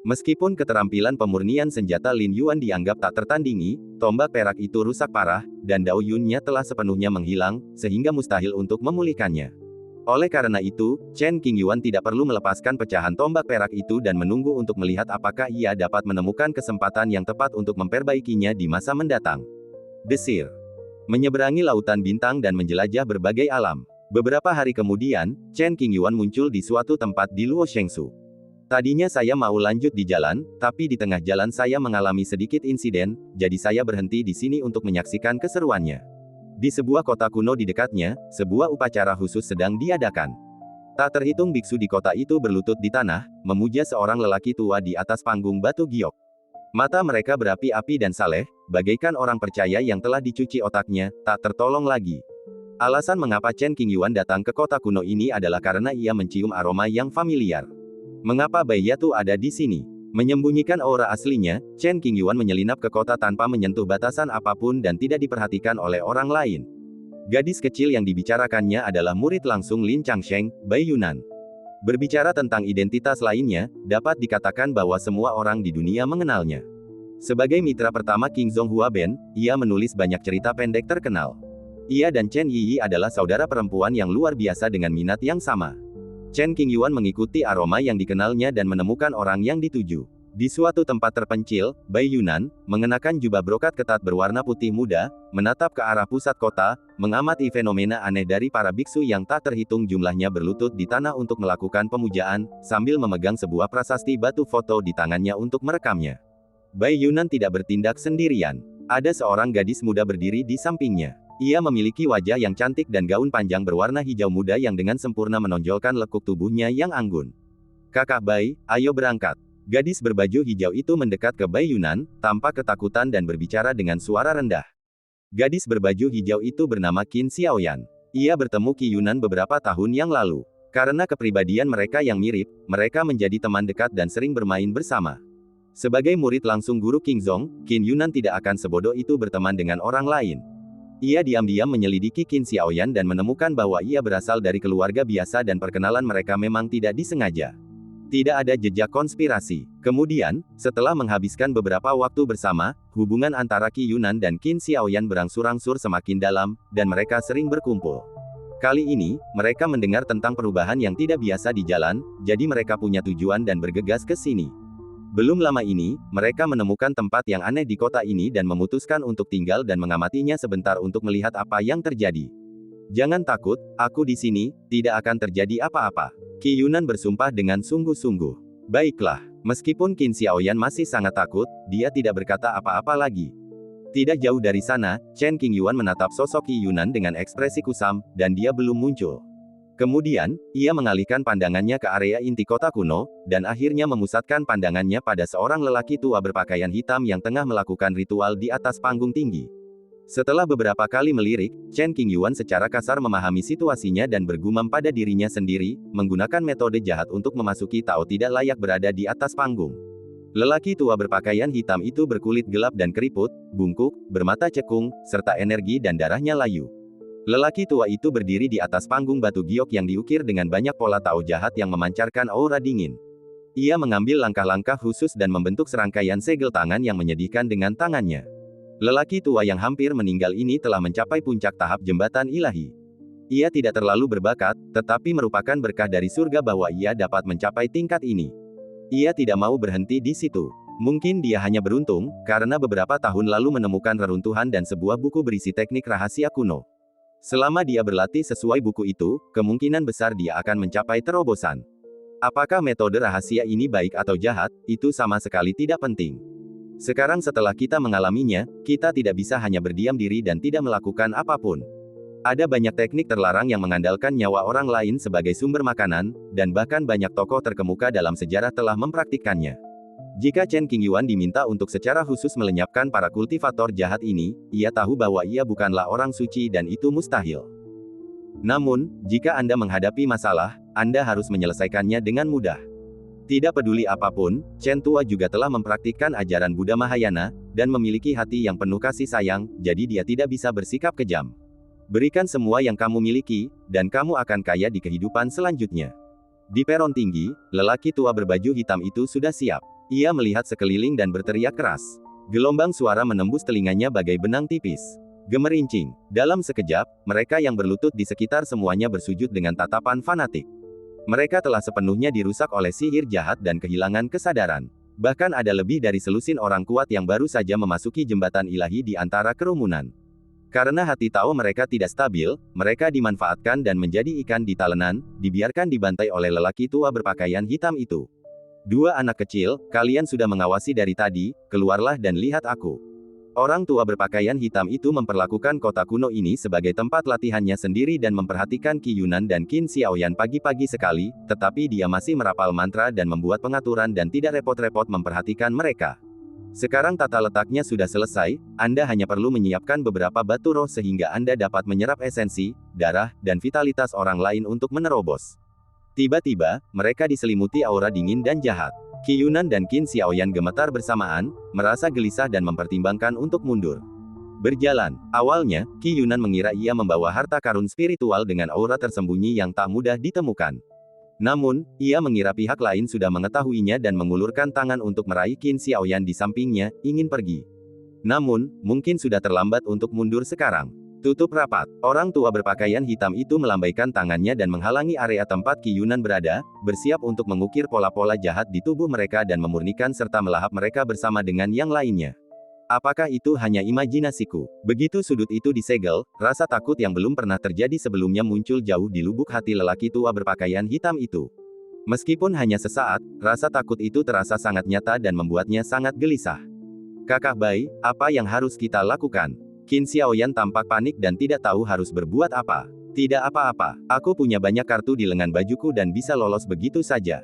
Meskipun keterampilan pemurnian senjata Lin Yuan dianggap tak tertandingi, tombak perak itu rusak parah, dan Dao Yunnya telah sepenuhnya menghilang, sehingga mustahil untuk memulihkannya. Oleh karena itu, Chen Qingyuan tidak perlu melepaskan pecahan tombak perak itu dan menunggu untuk melihat apakah ia dapat menemukan kesempatan yang tepat untuk memperbaikinya di masa mendatang. Desir. Menyeberangi lautan bintang dan menjelajah berbagai alam. Beberapa hari kemudian, Chen Qingyuan muncul di suatu tempat di Luoshengsu. Tadinya saya mau lanjut di jalan, tapi di tengah jalan saya mengalami sedikit insiden, jadi saya berhenti di sini untuk menyaksikan keseruannya. Di sebuah kota kuno di dekatnya, sebuah upacara khusus sedang diadakan. Tak terhitung biksu di kota itu berlutut di tanah, memuja seorang lelaki tua di atas panggung batu giok. Mata mereka berapi-api dan saleh, bagaikan orang percaya yang telah dicuci otaknya, tak tertolong lagi. Alasan mengapa Chen Qingyuan datang ke kota kuno ini adalah karena ia mencium aroma yang familiar. Mengapa Baiyatu ada di sini? Menyembunyikan aura aslinya, Chen Qingyuan menyelinap ke kota tanpa menyentuh batasan apapun dan tidak diperhatikan oleh orang lain. Gadis kecil yang dibicarakannya adalah murid langsung Lin Changsheng, Bai Yunan. Berbicara tentang identitas lainnya, dapat dikatakan bahwa semua orang di dunia mengenalnya. Sebagai mitra pertama King Zhong Huaben, ia menulis banyak cerita pendek terkenal. Ia dan Chen Yiyi adalah saudara perempuan yang luar biasa dengan minat yang sama. Chen Qingyuan mengikuti aroma yang dikenalnya dan menemukan orang yang dituju. Di suatu tempat terpencil, Bai Yunan, mengenakan jubah brokat ketat berwarna putih muda, menatap ke arah pusat kota, mengamati fenomena aneh dari para biksu yang tak terhitung jumlahnya berlutut di tanah untuk melakukan pemujaan, sambil memegang sebuah prasasti batu foto di tangannya untuk merekamnya. Bai Yunan tidak bertindak sendirian. Ada seorang gadis muda berdiri di sampingnya. Ia memiliki wajah yang cantik dan gaun panjang berwarna hijau muda yang dengan sempurna menonjolkan lekuk tubuhnya yang anggun. "Kakak Bai, ayo berangkat." Gadis berbaju hijau itu mendekat ke Bai Yunan, tanpa ketakutan dan berbicara dengan suara rendah. Gadis berbaju hijau itu bernama Qin Xiaoyan. Ia bertemu Qi Yunan beberapa tahun yang lalu. Karena kepribadian mereka yang mirip, mereka menjadi teman dekat dan sering bermain bersama. Sebagai murid langsung guru King Zong, Qin Yunan tidak akan sebodoh itu berteman dengan orang lain. Ia diam-diam menyelidiki Qin Xiaoyan dan menemukan bahwa ia berasal dari keluarga biasa dan perkenalan mereka memang tidak disengaja. Tidak ada jejak konspirasi. Kemudian, setelah menghabiskan beberapa waktu bersama, hubungan antara Qi Yunan dan Qin Xiaoyan berangsur-angsur semakin dalam, dan mereka sering berkumpul. Kali ini, mereka mendengar tentang perubahan yang tidak biasa di jalan, jadi mereka punya tujuan dan bergegas ke sini. Belum lama ini, mereka menemukan tempat yang aneh di kota ini dan memutuskan untuk tinggal dan mengamatinya sebentar untuk melihat apa yang terjadi. "Jangan takut, aku di sini, tidak akan terjadi apa-apa." Qi Yunan bersumpah dengan sungguh-sungguh. Baiklah, meskipun Qin Xiaoyan masih sangat takut, dia tidak berkata apa-apa lagi. Tidak jauh dari sana, Chen Qingyuan menatap sosok Qi Yunan dengan ekspresi kusam, dan dia belum muncul. Kemudian, ia mengalihkan pandangannya ke area inti kota kuno, dan akhirnya memusatkan pandangannya pada seorang lelaki tua berpakaian hitam yang tengah melakukan ritual di atas panggung tinggi. Setelah beberapa kali melirik, Chen Qingyuan secara kasar memahami situasinya dan bergumam pada dirinya sendiri, menggunakan metode jahat untuk memasuki Tao tidak layak berada di atas panggung. Lelaki tua berpakaian hitam itu berkulit gelap dan keriput, bungkuk, bermata cekung, serta energi dan darahnya layu. Lelaki tua itu berdiri di atas panggung batu giok yang diukir dengan banyak pola Tao jahat yang memancarkan aura dingin. Ia mengambil langkah-langkah khusus dan membentuk serangkaian segel tangan yang menyedihkan dengan tangannya. Lelaki tua yang hampir meninggal ini telah mencapai puncak tahap jembatan ilahi. Ia tidak terlalu berbakat, tetapi merupakan berkah dari surga bahwa ia dapat mencapai tingkat ini. Ia tidak mau berhenti di situ. Mungkin dia hanya beruntung, karena beberapa tahun lalu menemukan reruntuhan dan sebuah buku berisi teknik rahasia kuno. Selama dia berlatih sesuai buku itu, kemungkinan besar dia akan mencapai terobosan. Apakah metode rahasia ini baik atau jahat, itu sama sekali tidak penting. Sekarang setelah kita mengalaminya, kita tidak bisa hanya berdiam diri dan tidak melakukan apapun. Ada banyak teknik terlarang yang mengandalkan nyawa orang lain sebagai sumber makanan, dan bahkan banyak tokoh terkemuka dalam sejarah telah mempraktikkannya. Jika Chen Qingyuan diminta untuk secara khusus melenyapkan para kultivator jahat ini, ia tahu bahwa ia bukanlah orang suci dan itu mustahil. Namun, jika Anda menghadapi masalah, Anda harus menyelesaikannya dengan mudah. Tidak peduli apapun, Chen Tua juga telah mempraktikkan ajaran Buddha Mahayana, dan memiliki hati yang penuh kasih sayang, jadi dia tidak bisa bersikap kejam. Berikan semua yang kamu miliki, dan kamu akan kaya di kehidupan selanjutnya. Di peron tinggi, lelaki tua berbaju hitam itu sudah siap. Ia melihat sekeliling dan berteriak keras. Gelombang suara menembus telinganya bagai benang tipis. Gemerincing. Dalam sekejap, mereka yang berlutut di sekitar semuanya bersujud dengan tatapan fanatik. Mereka telah sepenuhnya dirusak oleh sihir jahat dan kehilangan kesadaran. Bahkan ada lebih dari selusin orang kuat yang baru saja memasuki jembatan ilahi di antara kerumunan. Karena hati Tao mereka tidak stabil, mereka dimanfaatkan dan menjadi ikan di talenan, dibiarkan dibantai oleh lelaki tua berpakaian hitam itu. "Dua anak kecil, kalian sudah mengawasi dari tadi, keluarlah dan lihat aku." Orang tua berpakaian hitam itu memperlakukan kota kuno ini sebagai tempat latihannya sendiri dan memperhatikan Qi Yunan dan Qin Xiaoyan pagi-pagi sekali, tetapi dia masih merapal mantra dan membuat pengaturan dan tidak repot-repot memperhatikan mereka. Sekarang tata letaknya sudah selesai, Anda hanya perlu menyiapkan beberapa batu roh sehingga Anda dapat menyerap esensi, darah, dan vitalitas orang lain untuk menerobos. Tiba-tiba, mereka diselimuti aura dingin dan jahat. Qi Yunan dan Qin Xiaoyan gemetar bersamaan, merasa gelisah dan mempertimbangkan untuk mundur. Berjalan. Awalnya, Qi Yunan mengira ia membawa harta karun spiritual dengan aura tersembunyi yang tak mudah ditemukan. Namun, ia mengira pihak lain sudah mengetahuinya dan mengulurkan tangan untuk meraih Qin Xiaoyan di sampingnya, ingin pergi. Namun, mungkin sudah terlambat untuk mundur sekarang. Tutup rapat. Orang tua berpakaian hitam itu melambaikan tangannya dan menghalangi area tempat Qi Yunan berada, bersiap untuk mengukir pola-pola jahat di tubuh mereka dan memurnikan serta melahap mereka bersama dengan yang lainnya. Apakah itu hanya imajinasiku? Begitu sudut itu disegel, rasa takut yang belum pernah terjadi sebelumnya muncul jauh di lubuk hati lelaki tua berpakaian hitam itu. Meskipun hanya sesaat, rasa takut itu terasa sangat nyata dan membuatnya sangat gelisah. Kakak Bai, apa yang harus kita lakukan? Qin Xiaoyan tampak panik dan tidak tahu harus berbuat apa. Tidak apa-apa, aku punya banyak kartu di lengan bajuku dan bisa lolos begitu saja.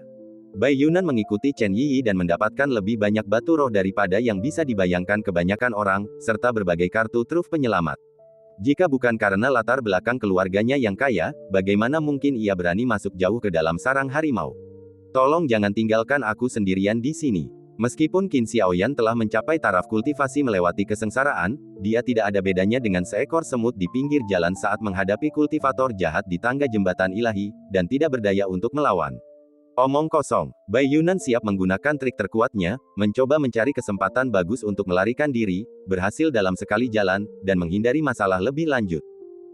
Bai Yunan mengikuti Chen Yiyi dan mendapatkan lebih banyak batu roh daripada yang bisa dibayangkan kebanyakan orang, serta berbagai kartu truf penyelamat. Jika bukan karena latar belakang keluarganya yang kaya, bagaimana mungkin ia berani masuk jauh ke dalam sarang harimau? Tolong jangan tinggalkan aku sendirian di sini. Meskipun Qin Xiaoyan telah mencapai taraf kultivasi melewati kesengsaraan, dia tidak ada bedanya dengan seekor semut di pinggir jalan saat menghadapi kultivator jahat di tangga jembatan ilahi, dan tidak berdaya untuk melawan. Omong kosong, Bai Yunan siap menggunakan trik terkuatnya, mencoba mencari kesempatan bagus untuk melarikan diri, berhasil dalam sekali jalan, dan menghindari masalah lebih lanjut.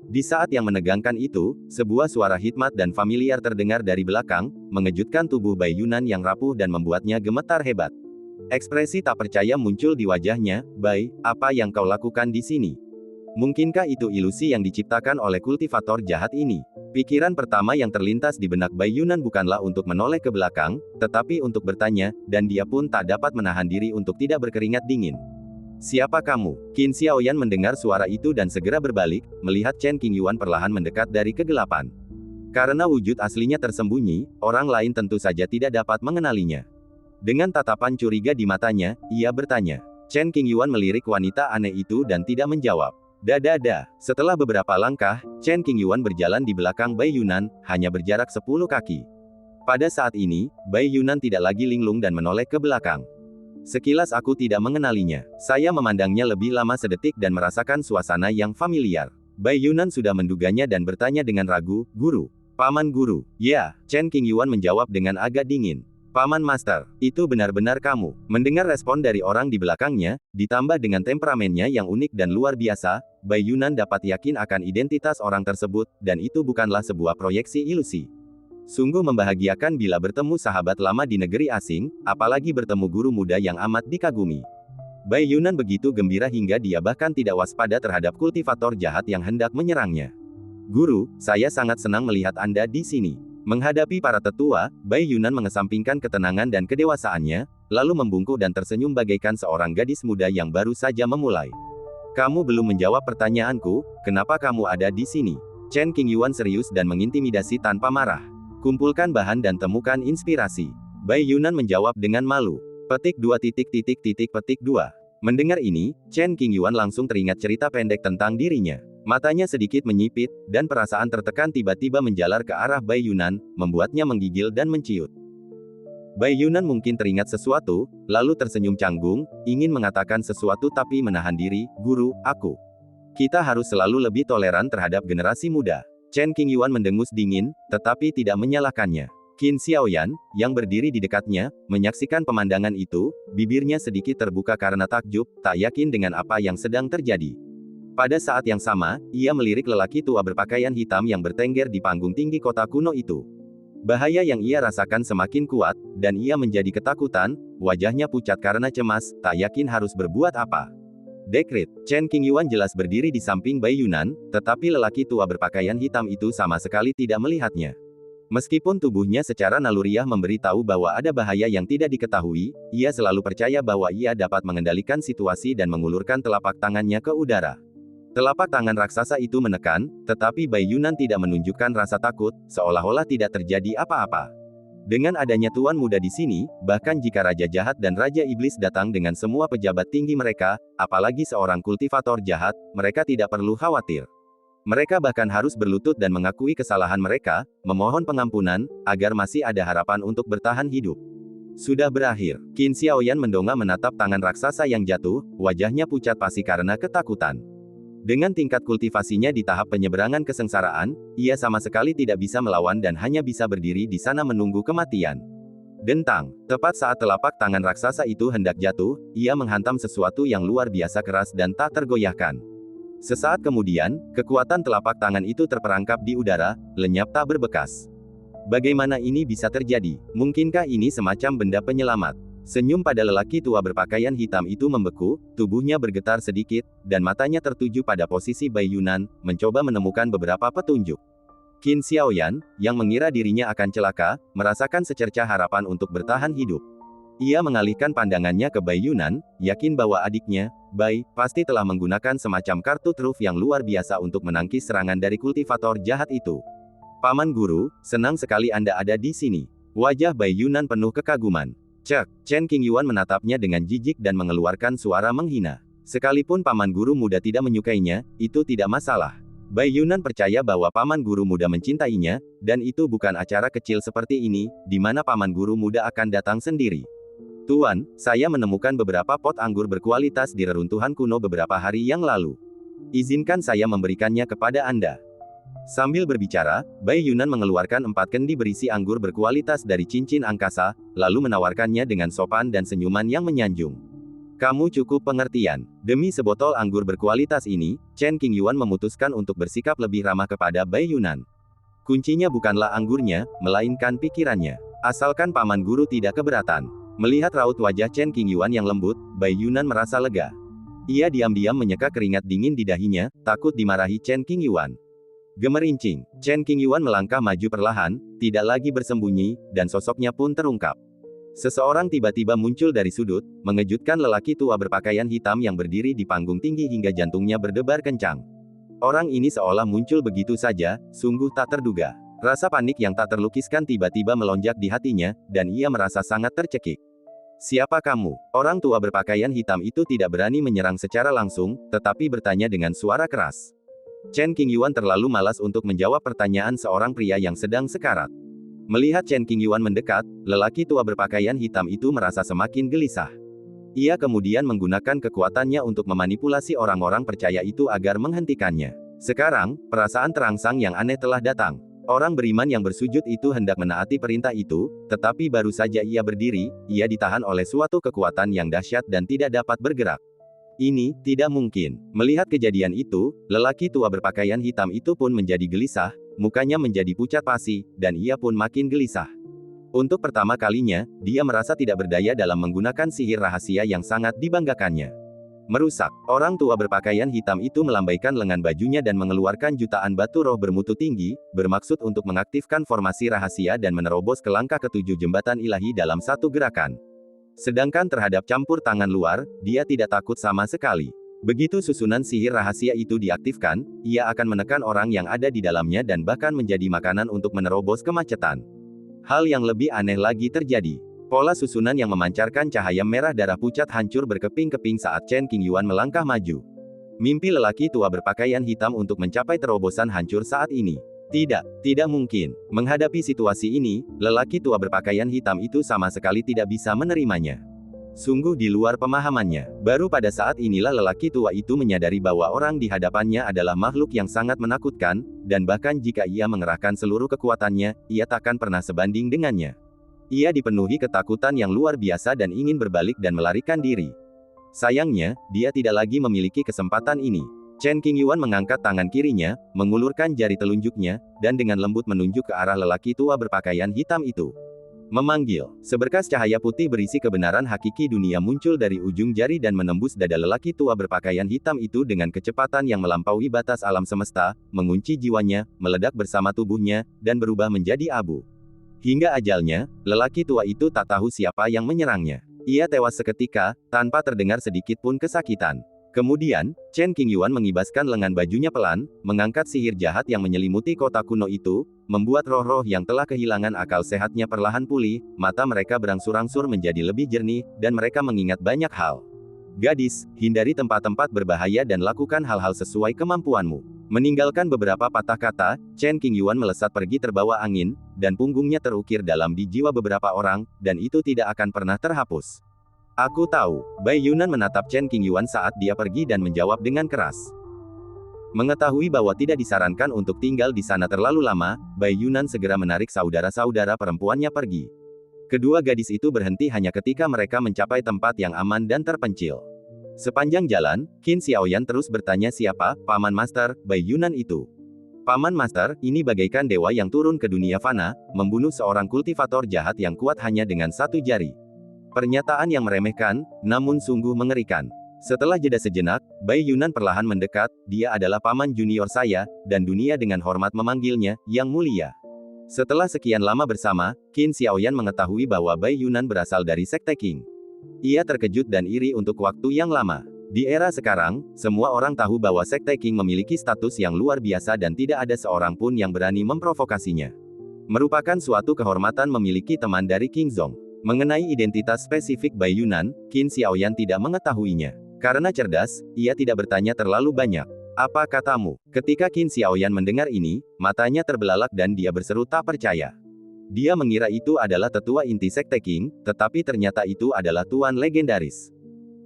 Di saat yang menegangkan itu, sebuah suara hikmat dan familiar terdengar dari belakang, mengejutkan tubuh Bai Yunan yang rapuh dan membuatnya gemetar hebat. Ekspresi tak percaya muncul di wajahnya. Bai, apa yang kau lakukan di sini? Mungkinkah itu ilusi yang diciptakan oleh kultivator jahat ini? Pikiran pertama yang terlintas di benak Bai Yunan bukanlah untuk menoleh ke belakang, tetapi untuk bertanya, dan dia pun tak dapat menahan diri untuk tidak berkeringat dingin. Siapa kamu? Qin Xiaoyan mendengar suara itu dan segera berbalik, melihat Chen Qingyuan perlahan mendekat dari kegelapan. Karena wujud aslinya tersembunyi, orang lain tentu saja tidak dapat mengenalinya. Dengan tatapan curiga di matanya, ia bertanya. Chen Qingyuan melirik wanita aneh itu dan tidak menjawab. Dadada. Setelah beberapa langkah, Chen Qingyuan berjalan di belakang Bai Yunan, hanya berjarak 10 kaki. Pada saat ini, Bai Yunan tidak lagi linglung dan menoleh ke belakang. Sekilas aku tidak mengenalinya. Saya memandangnya lebih lama sedetik dan merasakan suasana yang familiar. Bai Yunan sudah menduganya dan bertanya dengan ragu, Guru. Paman Guru. Ya, Chen Qingyuan menjawab dengan agak dingin. Paman Master, itu benar-benar kamu. Mendengar respon dari orang di belakangnya, ditambah dengan temperamennya yang unik dan luar biasa, Bai Yunan dapat yakin akan identitas orang tersebut, dan itu bukanlah sebuah proyeksi ilusi. Sungguh membahagiakan bila bertemu sahabat lama di negeri asing, apalagi bertemu guru muda yang amat dikagumi. Bai Yunan begitu gembira hingga dia bahkan tidak waspada terhadap kultivator jahat yang hendak menyerangnya. Guru, saya sangat senang melihat Anda di sini. Menghadapi para tetua, Bai Yunan mengesampingkan ketenangan dan kedewasaannya, lalu membungkuk dan tersenyum bagaikan seorang gadis muda yang baru saja memulai. Kamu belum menjawab pertanyaanku, kenapa kamu ada di sini? Chen Qingyuan serius dan mengintimidasi tanpa marah. Kumpulkan bahan dan temukan inspirasi. Bai Yunan menjawab dengan malu. Petik 2. Mendengar ini, Chen Qingyuan langsung teringat cerita pendek tentang dirinya. Matanya sedikit menyipit, dan perasaan tertekan tiba-tiba menjalar ke arah Bai Yunan, membuatnya menggigil dan menciut. Bai Yunan mungkin teringat sesuatu, lalu tersenyum canggung, ingin mengatakan sesuatu tapi menahan diri, Guru, kita harus selalu lebih toleran terhadap generasi muda. Chen Qingyuan mendengus dingin, tetapi tidak menyalahkannya. Qin Xiaoyan, yang berdiri di dekatnya, menyaksikan pemandangan itu, bibirnya sedikit terbuka karena takjub, tak yakin dengan apa yang sedang terjadi. Pada saat yang sama, ia melirik lelaki tua berpakaian hitam yang bertengger di panggung tinggi kota kuno itu. Bahaya yang ia rasakan semakin kuat, dan ia menjadi ketakutan, wajahnya pucat karena cemas, tak yakin harus berbuat apa. Dekrit, Chen Qingyuan jelas berdiri di samping Bai Yunan, tetapi lelaki tua berpakaian hitam itu sama sekali tidak melihatnya. Meskipun tubuhnya secara naluriah memberitahu bahwa ada bahaya yang tidak diketahui, ia selalu percaya bahwa ia dapat mengendalikan situasi dan mengulurkan telapak tangannya ke udara. Telapak tangan raksasa itu menekan, tetapi Bai Yunan tidak menunjukkan rasa takut, seolah-olah tidak terjadi apa-apa. Dengan adanya tuan muda di sini, bahkan jika Raja Jahat dan Raja Iblis datang dengan semua pejabat tinggi mereka, apalagi seorang kultivator jahat, mereka tidak perlu khawatir. Mereka bahkan harus berlutut dan mengakui kesalahan mereka, memohon pengampunan, agar masih ada harapan untuk bertahan hidup. Sudah berakhir. Qin Xiaoyan mendongak menatap tangan raksasa yang jatuh, wajahnya pucat pasi karena ketakutan. Dengan tingkat kultivasinya di tahap penyeberangan kesengsaraan, ia sama sekali tidak bisa melawan dan hanya bisa berdiri di sana menunggu kematian. Dentang, tepat saat telapak tangan raksasa itu hendak jatuh, ia menghantam sesuatu yang luar biasa keras dan tak tergoyahkan. Sesaat kemudian, kekuatan telapak tangan itu terperangkap di udara, lenyap tak berbekas. Bagaimana ini bisa terjadi? Mungkinkah ini semacam benda penyelamat? Senyum pada lelaki tua berpakaian hitam itu membeku, tubuhnya bergetar sedikit, dan matanya tertuju pada posisi Bai Yunan, mencoba menemukan beberapa petunjuk. Qin Xiaoyan, yang mengira dirinya akan celaka, merasakan secercah harapan untuk bertahan hidup. Ia mengalihkan pandangannya ke Bai Yunan, yakin bahwa adiknya, Bai, pasti telah menggunakan semacam kartu truf yang luar biasa untuk menangkis serangan dari kultivator jahat itu. Paman Guru, senang sekali Anda ada di sini. Wajah Bai Yunan penuh kekaguman. Cek, Chen Qingyuan menatapnya dengan jijik dan mengeluarkan suara menghina. Sekalipun Paman Guru Muda tidak menyukainya, itu tidak masalah. Bai Yunan percaya bahwa Paman Guru Muda mencintainya, dan itu bukan acara kecil seperti ini, di mana Paman Guru Muda akan datang sendiri. Tuan, saya menemukan beberapa pot anggur berkualitas di reruntuhan kuno beberapa hari yang lalu. Izinkan saya memberikannya kepada Anda. Sambil berbicara, Bai Yunan mengeluarkan 4 kendi berisi anggur berkualitas dari cincin angkasa, lalu menawarkannya dengan sopan dan senyuman yang menyanjung. Kamu cukup pengertian. Demi sebotol anggur berkualitas ini, Chen Qingyuan memutuskan untuk bersikap lebih ramah kepada Bai Yunan. Kuncinya bukanlah anggurnya, melainkan pikirannya. Asalkan Paman Guru tidak keberatan. Melihat raut wajah Chen Qingyuan yang lembut, Bai Yunan merasa lega. Ia diam-diam menyeka keringat dingin di dahinya, takut dimarahi Chen Qingyuan. Gemerincing, Chen Qingyuan melangkah maju perlahan, tidak lagi bersembunyi, dan sosoknya pun terungkap. Seseorang tiba-tiba muncul dari sudut, mengejutkan lelaki tua berpakaian hitam yang berdiri di panggung tinggi hingga jantungnya berdebar kencang. Orang ini seolah muncul begitu saja, sungguh tak terduga. Rasa panik yang tak terlukiskan tiba-tiba melonjak di hatinya, dan ia merasa sangat tercekik. Siapa kamu? Orang tua berpakaian hitam itu tidak berani menyerang secara langsung, tetapi bertanya dengan suara keras. Chen Qingyuan terlalu malas untuk menjawab pertanyaan seorang pria yang sedang sekarat. Melihat Chen Qingyuan mendekat, lelaki tua berpakaian hitam itu merasa semakin gelisah. Ia kemudian menggunakan kekuatannya untuk memanipulasi orang-orang percaya itu agar menghentikannya. Sekarang, perasaan terangsang yang aneh telah datang. Orang beriman yang bersujud itu hendak menaati perintah itu, tetapi baru saja ia berdiri, ia ditahan oleh suatu kekuatan yang dahsyat dan tidak dapat bergerak. Ini tidak mungkin. Melihat kejadian itu, lelaki tua berpakaian hitam itu pun menjadi gelisah, mukanya menjadi pucat pasi, dan ia pun makin gelisah. Untuk pertama kalinya, dia merasa tidak berdaya dalam menggunakan sihir rahasia yang sangat dibanggakannya. Merusak. Orang tua berpakaian hitam itu melambaikan lengan bajunya dan mengeluarkan jutaan batu roh bermutu tinggi, bermaksud untuk mengaktifkan formasi rahasia dan menerobos ke langkah ketujuh jembatan ilahi dalam satu gerakan. Sedangkan terhadap campur tangan luar, dia tidak takut sama sekali. Begitu susunan sihir rahasia itu diaktifkan, ia akan menekan orang yang ada di dalamnya dan bahkan menjadi makanan untuk menerobos kemacetan. Hal yang lebih aneh lagi terjadi. Pola susunan yang memancarkan cahaya merah darah pucat hancur berkeping-keping saat Chen Qingyuan melangkah maju. Mimpi lelaki tua berpakaian hitam untuk mencapai terobosan hancur saat ini. Tidak mungkin. Menghadapi situasi ini, lelaki tua berpakaian hitam itu sama sekali tidak bisa menerimanya. Sungguh di luar pemahamannya. Baru pada saat inilah lelaki tua itu menyadari bahwa orang di hadapannya adalah makhluk yang sangat menakutkan, dan bahkan jika ia mengerahkan seluruh kekuatannya, ia takkan pernah sebanding dengannya. Ia dipenuhi ketakutan yang luar biasa dan ingin berbalik dan melarikan diri. Sayangnya, dia tidak lagi memiliki kesempatan ini. Chen Qingyuan mengangkat tangan kirinya, mengulurkan jari telunjuknya, dan dengan lembut menunjuk ke arah lelaki tua berpakaian hitam itu. Memanggil. Seberkas cahaya putih berisi kebenaran hakiki dunia muncul dari ujung jari dan menembus dada lelaki tua berpakaian hitam itu dengan kecepatan yang melampaui batas alam semesta, mengunci jiwanya, meledak bersama tubuhnya, dan berubah menjadi abu. Hingga ajalnya, lelaki tua itu tak tahu siapa yang menyerangnya. Ia tewas seketika, tanpa terdengar sedikit pun kesakitan. Kemudian, Chen Qingyuan mengibaskan lengan bajunya pelan, mengangkat sihir jahat yang menyelimuti kota kuno itu, membuat roh-roh yang telah kehilangan akal sehatnya perlahan pulih, mata mereka berangsur-angsur menjadi lebih jernih, dan mereka mengingat banyak hal. Gadis, hindari tempat-tempat berbahaya dan lakukan hal-hal sesuai kemampuanmu. Meninggalkan beberapa patah kata, Chen Qingyuan melesat pergi terbawa angin, dan punggungnya terukir dalam di jiwa beberapa orang, dan itu tidak akan pernah terhapus. Aku tahu. Bai Yunan menatap Chen Qingyuan saat dia pergi dan menjawab dengan keras. Mengetahui bahwa tidak disarankan untuk tinggal di sana terlalu lama, Bai Yunan segera menarik saudara-saudara perempuannya pergi. Kedua gadis itu berhenti hanya ketika mereka mencapai tempat yang aman dan terpencil. Sepanjang jalan, Qin Xiaoyan terus bertanya siapa Paman Master Bai Yunan itu. Paman Master, ini bagaikan dewa yang turun ke dunia fana, membunuh seorang kultivator jahat yang kuat hanya dengan satu jari. Pernyataan yang meremehkan, namun sungguh mengerikan. Setelah jeda sejenak, Bai Yunan perlahan mendekat, dia adalah paman junior saya, dan dunia dengan hormat memanggilnya, Yang Mulia. Setelah sekian lama bersama, Qin Xiaoyan mengetahui bahwa Bai Yunan berasal dari Sekte Qing. Ia terkejut dan iri untuk waktu yang lama. Di era sekarang, semua orang tahu bahwa Sekte Qing memiliki status yang luar biasa dan tidak ada seorang pun yang berani memprovokasinya. Merupakan suatu kehormatan memiliki teman dari King Zong. Mengenai identitas spesifik Bai Yunan, Qin Xiaoyan tidak mengetahuinya. Karena cerdas, ia tidak bertanya terlalu banyak. Apa katamu? Ketika Qin Xiaoyan mendengar ini, matanya terbelalak dan dia berseru tak percaya. Dia mengira itu adalah tetua inti Sekte Qing, tetapi ternyata itu adalah tuan legendaris.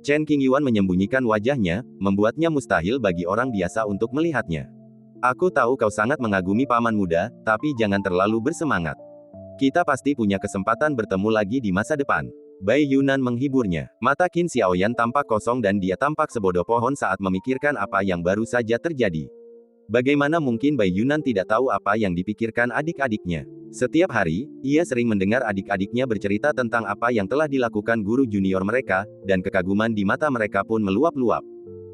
Chen Qingyuan menyembunyikan wajahnya, membuatnya mustahil bagi orang biasa untuk melihatnya. Aku tahu kau sangat mengagumi paman muda, tapi jangan terlalu bersemangat. Kita pasti punya kesempatan bertemu lagi di masa depan. Bai Yunan menghiburnya. Mata Qin Xiaoyan tampak kosong dan dia tampak sebodoh pohon saat memikirkan apa yang baru saja terjadi. Bagaimana mungkin Bai Yunan tidak tahu apa yang dipikirkan adik-adiknya? Setiap hari, ia sering mendengar adik-adiknya bercerita tentang apa yang telah dilakukan guru junior mereka, dan kekaguman di mata mereka pun meluap-luap.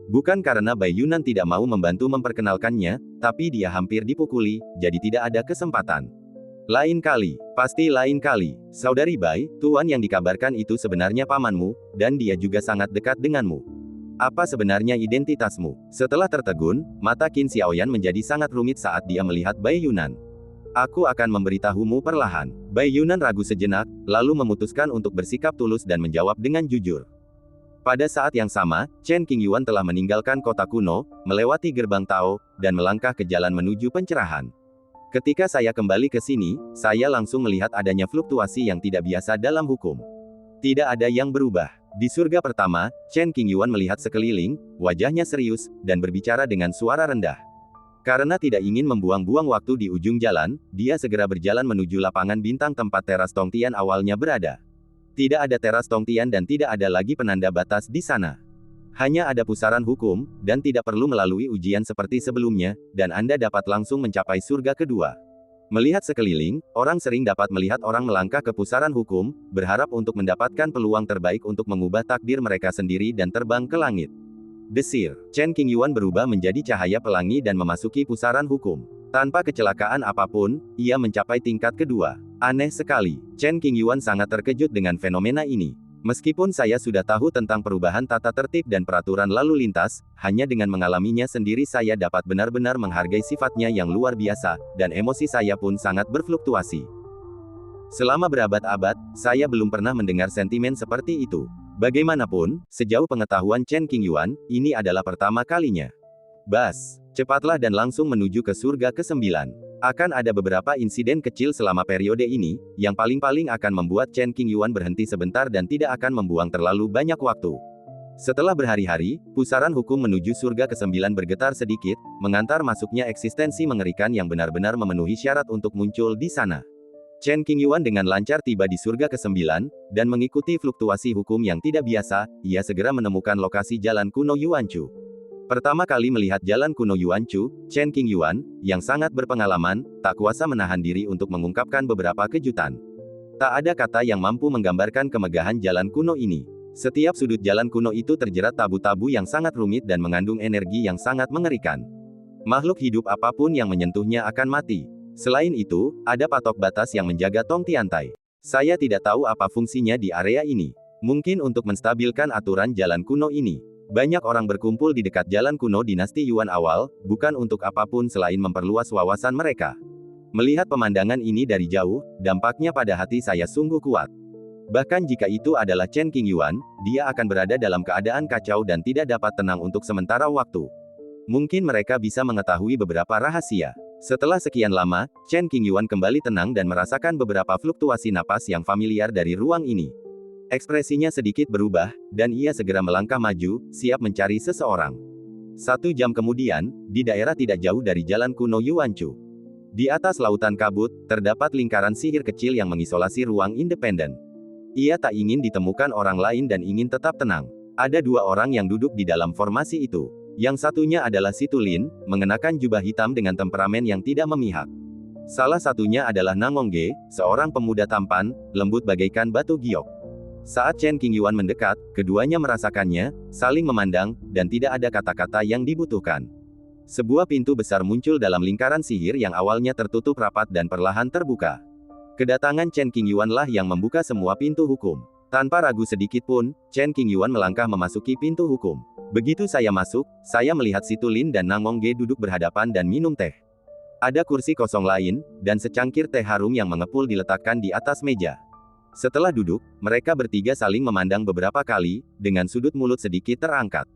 Bukan karena Bai Yunan tidak mau membantu memperkenalkannya, tapi dia hampir dipukuli, jadi tidak ada kesempatan. Lain kali, pasti lain kali. Saudari Bai, tuan yang dikabarkan itu sebenarnya pamanmu, dan dia juga sangat dekat denganmu. Apa sebenarnya identitasmu? Setelah tertegun, mata Qin Xiaoyan menjadi sangat rumit saat dia melihat Bai Yunan. Aku akan memberitahumu perlahan. Bai Yunan ragu sejenak, lalu memutuskan untuk bersikap tulus dan menjawab dengan jujur. Pada saat yang sama, Chen Qingyuan telah meninggalkan kota kuno, melewati gerbang Tao, dan melangkah ke jalan menuju pencerahan. Ketika saya kembali ke sini, saya langsung melihat adanya fluktuasi yang tidak biasa dalam hukum. Tidak ada yang berubah. Di surga pertama, Chen Qingyuan melihat sekeliling, wajahnya serius, dan berbicara dengan suara rendah. Karena tidak ingin membuang-buang waktu di ujung jalan, dia segera berjalan menuju lapangan bintang tempat teras Tongtian awalnya berada. Tidak ada teras Tongtian dan tidak ada lagi penanda batas di sana. Hanya ada pusaran hukum, dan tidak perlu melalui ujian seperti sebelumnya, dan Anda dapat langsung mencapai surga kedua. Melihat sekeliling, orang sering dapat melihat orang melangkah ke pusaran hukum, berharap untuk mendapatkan peluang terbaik untuk mengubah takdir mereka sendiri dan terbang ke langit. Desir, Chen Qingyuan berubah menjadi cahaya pelangi dan memasuki pusaran hukum. Tanpa kecelakaan apapun, ia mencapai tingkat kedua. Aneh sekali, Chen Qingyuan sangat terkejut dengan fenomena ini. Meskipun saya sudah tahu tentang perubahan tata tertib dan peraturan lalu lintas, hanya dengan mengalaminya sendiri saya dapat benar-benar menghargai sifatnya yang luar biasa, dan emosi saya pun sangat berfluktuasi. Selama berabad-abad, saya belum pernah mendengar sentimen seperti itu. Bagaimanapun, sejauh pengetahuan Chen Qingyuan, ini adalah pertama kalinya. Bas, cepatlah dan langsung menuju ke surga ke-9. Akan ada beberapa insiden kecil selama periode ini, yang paling-paling akan membuat Chen Qingyuan berhenti sebentar dan tidak akan membuang terlalu banyak waktu. Setelah berhari-hari, pusaran hukum menuju surga ke-9 bergetar sedikit, mengantar masuknya eksistensi mengerikan yang benar-benar memenuhi syarat untuk muncul di sana. Chen Qingyuan dengan lancar tiba di surga ke-9, dan mengikuti fluktuasi hukum yang tidak biasa, ia segera menemukan lokasi jalan kuno Yuanchu. Pertama kali melihat jalan kuno Yuanchu, Chen Qingyuan, yang sangat berpengalaman, tak kuasa menahan diri untuk mengungkapkan beberapa kejutan. Tak ada kata yang mampu menggambarkan kemegahan jalan kuno ini. Setiap sudut jalan kuno itu terjerat tabu-tabu yang sangat rumit dan mengandung energi yang sangat mengerikan. Makhluk hidup apapun yang menyentuhnya akan mati. Selain itu, ada patok batas yang menjaga Tong Tiantai. Saya tidak tahu apa fungsinya di area ini. Mungkin untuk menstabilkan aturan jalan kuno ini. Banyak orang berkumpul di dekat jalan kuno dinasti Yuan awal, bukan untuk apapun selain memperluas wawasan mereka. Melihat pemandangan ini dari jauh, dampaknya pada hati saya sungguh kuat. Bahkan jika itu adalah Chen Qingyuan, dia akan berada dalam keadaan kacau dan tidak dapat tenang untuk sementara waktu. Mungkin mereka bisa mengetahui beberapa rahasia. Setelah sekian lama, Chen Qingyuan kembali tenang dan merasakan beberapa fluktuasi napas yang familiar dari ruang ini. Ekspresinya sedikit berubah, dan ia segera melangkah maju, siap mencari seseorang. 1 jam kemudian, di daerah tidak jauh dari jalan kuno Yuanchu. Di atas lautan kabut, terdapat lingkaran sihir kecil yang mengisolasi ruang independen. Ia tak ingin ditemukan orang lain dan ingin tetap tenang. Ada dua orang yang duduk di dalam formasi itu. Yang satunya adalah Si Tulin, mengenakan jubah hitam dengan temperamen yang tidak memihak. Salah satunya adalah Nangongge, seorang pemuda tampan, lembut bagaikan batu giok. Saat Chen Qingyuan mendekat, keduanya merasakannya, saling memandang, dan tidak ada kata-kata yang dibutuhkan. Sebuah pintu besar muncul dalam lingkaran sihir yang awalnya tertutup rapat dan perlahan terbuka. Kedatangan Chen Qingyuan lah yang membuka semua pintu hukum. Tanpa ragu sedikit pun, Chen Qingyuan melangkah memasuki pintu hukum. Begitu saya masuk, saya melihat Si Tulin dan Nangongge duduk berhadapan dan minum teh. Ada kursi kosong lain, dan secangkir teh harum yang mengepul diletakkan di atas meja. Setelah duduk, mereka bertiga saling memandang beberapa kali, dengan sudut mulut sedikit terangkat.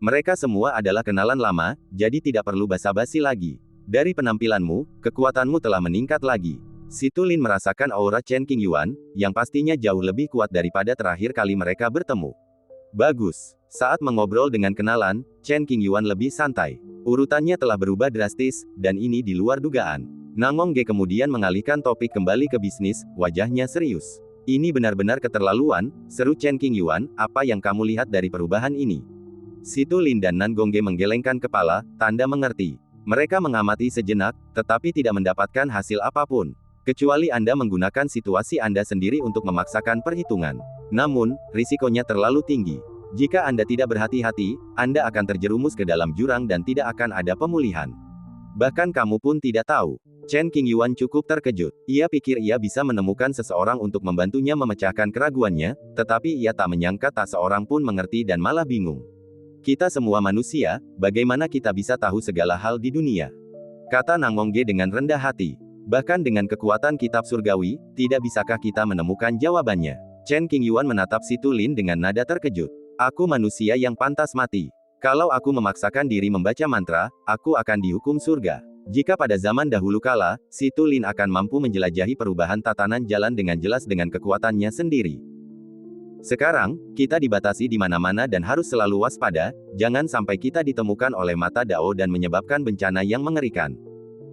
Mereka semua adalah kenalan lama, jadi tidak perlu basa-basi lagi. Dari penampilanmu, kekuatanmu telah meningkat lagi. Si Tulin merasakan aura Chen Qingyuan, yang pastinya jauh lebih kuat daripada terakhir kali mereka bertemu. Bagus. Saat mengobrol dengan kenalan, Chen Qingyuan lebih santai. Urutannya telah berubah drastis, dan ini di luar dugaan. Nangongge kemudian mengalihkan topik kembali ke bisnis, wajahnya serius. Ini benar-benar keterlaluan, seru Chen Qingyuan, apa yang kamu lihat dari perubahan ini? Si Tulin dan Nangongge menggelengkan kepala, tanda mengerti. Mereka mengamati sejenak, tetapi tidak mendapatkan hasil apapun. Kecuali Anda menggunakan situasi Anda sendiri untuk memaksakan perhitungan. Namun, risikonya terlalu tinggi. Jika Anda tidak berhati-hati, Anda akan terjerumus ke dalam jurang dan tidak akan ada pemulihan. Bahkan kamu pun tidak tahu. Chen Qingyuan cukup terkejut. Ia pikir ia bisa menemukan seseorang untuk membantunya memecahkan keraguannya, tetapi ia tak menyangka tak seorang pun mengerti dan malah bingung. Kita semua manusia, bagaimana kita bisa tahu segala hal di dunia? Kata Nangongge dengan rendah hati. Bahkan dengan kekuatan kitab surgawi, tidak bisakah kita menemukan jawabannya? Chen Qingyuan menatap Si Tulin dengan nada terkejut. Aku manusia yang pantas mati. Kalau aku memaksakan diri membaca mantra, aku akan dihukum surga. Jika pada zaman dahulu kala, Si Tulin akan mampu menjelajahi perubahan tatanan jalan dengan jelas dengan kekuatannya sendiri. Sekarang, kita dibatasi di mana-mana dan harus selalu waspada, jangan sampai kita ditemukan oleh mata Dao dan menyebabkan bencana yang mengerikan.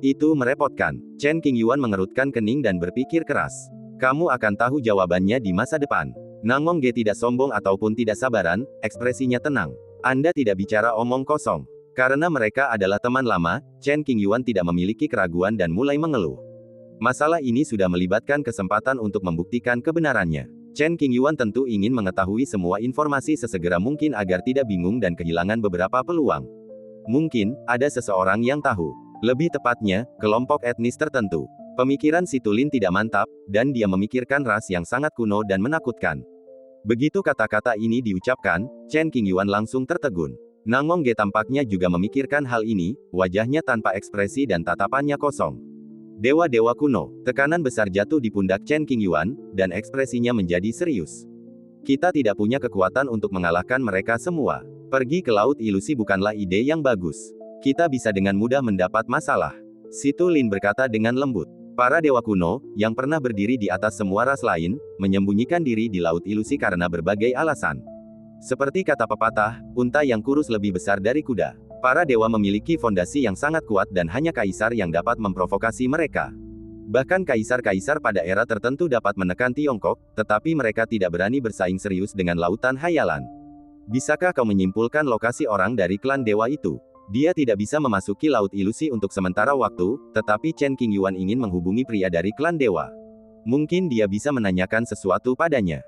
Itu merepotkan. Chen Qingyuan mengerutkan kening dan berpikir keras. Kamu akan tahu jawabannya di masa depan. Nangongge tidak sombong ataupun tidak sabaran, ekspresinya tenang. Anda tidak bicara omong kosong. Karena mereka adalah teman lama, Chen Qingyuan tidak memiliki keraguan dan mulai mengeluh. Masalah ini sudah melibatkan kesempatan untuk membuktikan kebenarannya. Chen Qingyuan tentu ingin mengetahui semua informasi sesegera mungkin agar tidak bingung dan kehilangan beberapa peluang. Mungkin, ada seseorang yang tahu. Lebih tepatnya, kelompok etnis tertentu. Pemikiran Si Tulin tidak mantap, dan dia memikirkan ras yang sangat kuno dan menakutkan. Begitu kata-kata ini diucapkan, Chen Qingyuan langsung tertegun. Nangongge tampaknya juga memikirkan hal ini, wajahnya tanpa ekspresi dan tatapannya kosong. Dewa-dewa kuno, tekanan besar jatuh di pundak Chen Qingyuan, dan ekspresinya menjadi serius. Kita tidak punya kekuatan untuk mengalahkan mereka semua. Pergi ke laut ilusi bukanlah ide yang bagus. Kita bisa dengan mudah mendapat masalah. Si Tulin berkata dengan lembut. Para dewa kuno, yang pernah berdiri di atas semua ras lain, menyembunyikan diri di laut ilusi karena berbagai alasan. Seperti kata pepatah, unta yang kurus lebih besar dari kuda. Para dewa memiliki fondasi yang sangat kuat dan hanya kaisar yang dapat memprovokasi mereka. Bahkan kaisar-kaisar pada era tertentu dapat menekan Tiongkok, tetapi mereka tidak berani bersaing serius dengan lautan hayalan. Bisakah kau menyimpulkan lokasi orang dari klan dewa itu? Dia tidak bisa memasuki laut ilusi untuk sementara waktu, tetapi Chen Qingyuan ingin menghubungi pria dari klan dewa. Mungkin dia bisa menanyakan sesuatu padanya.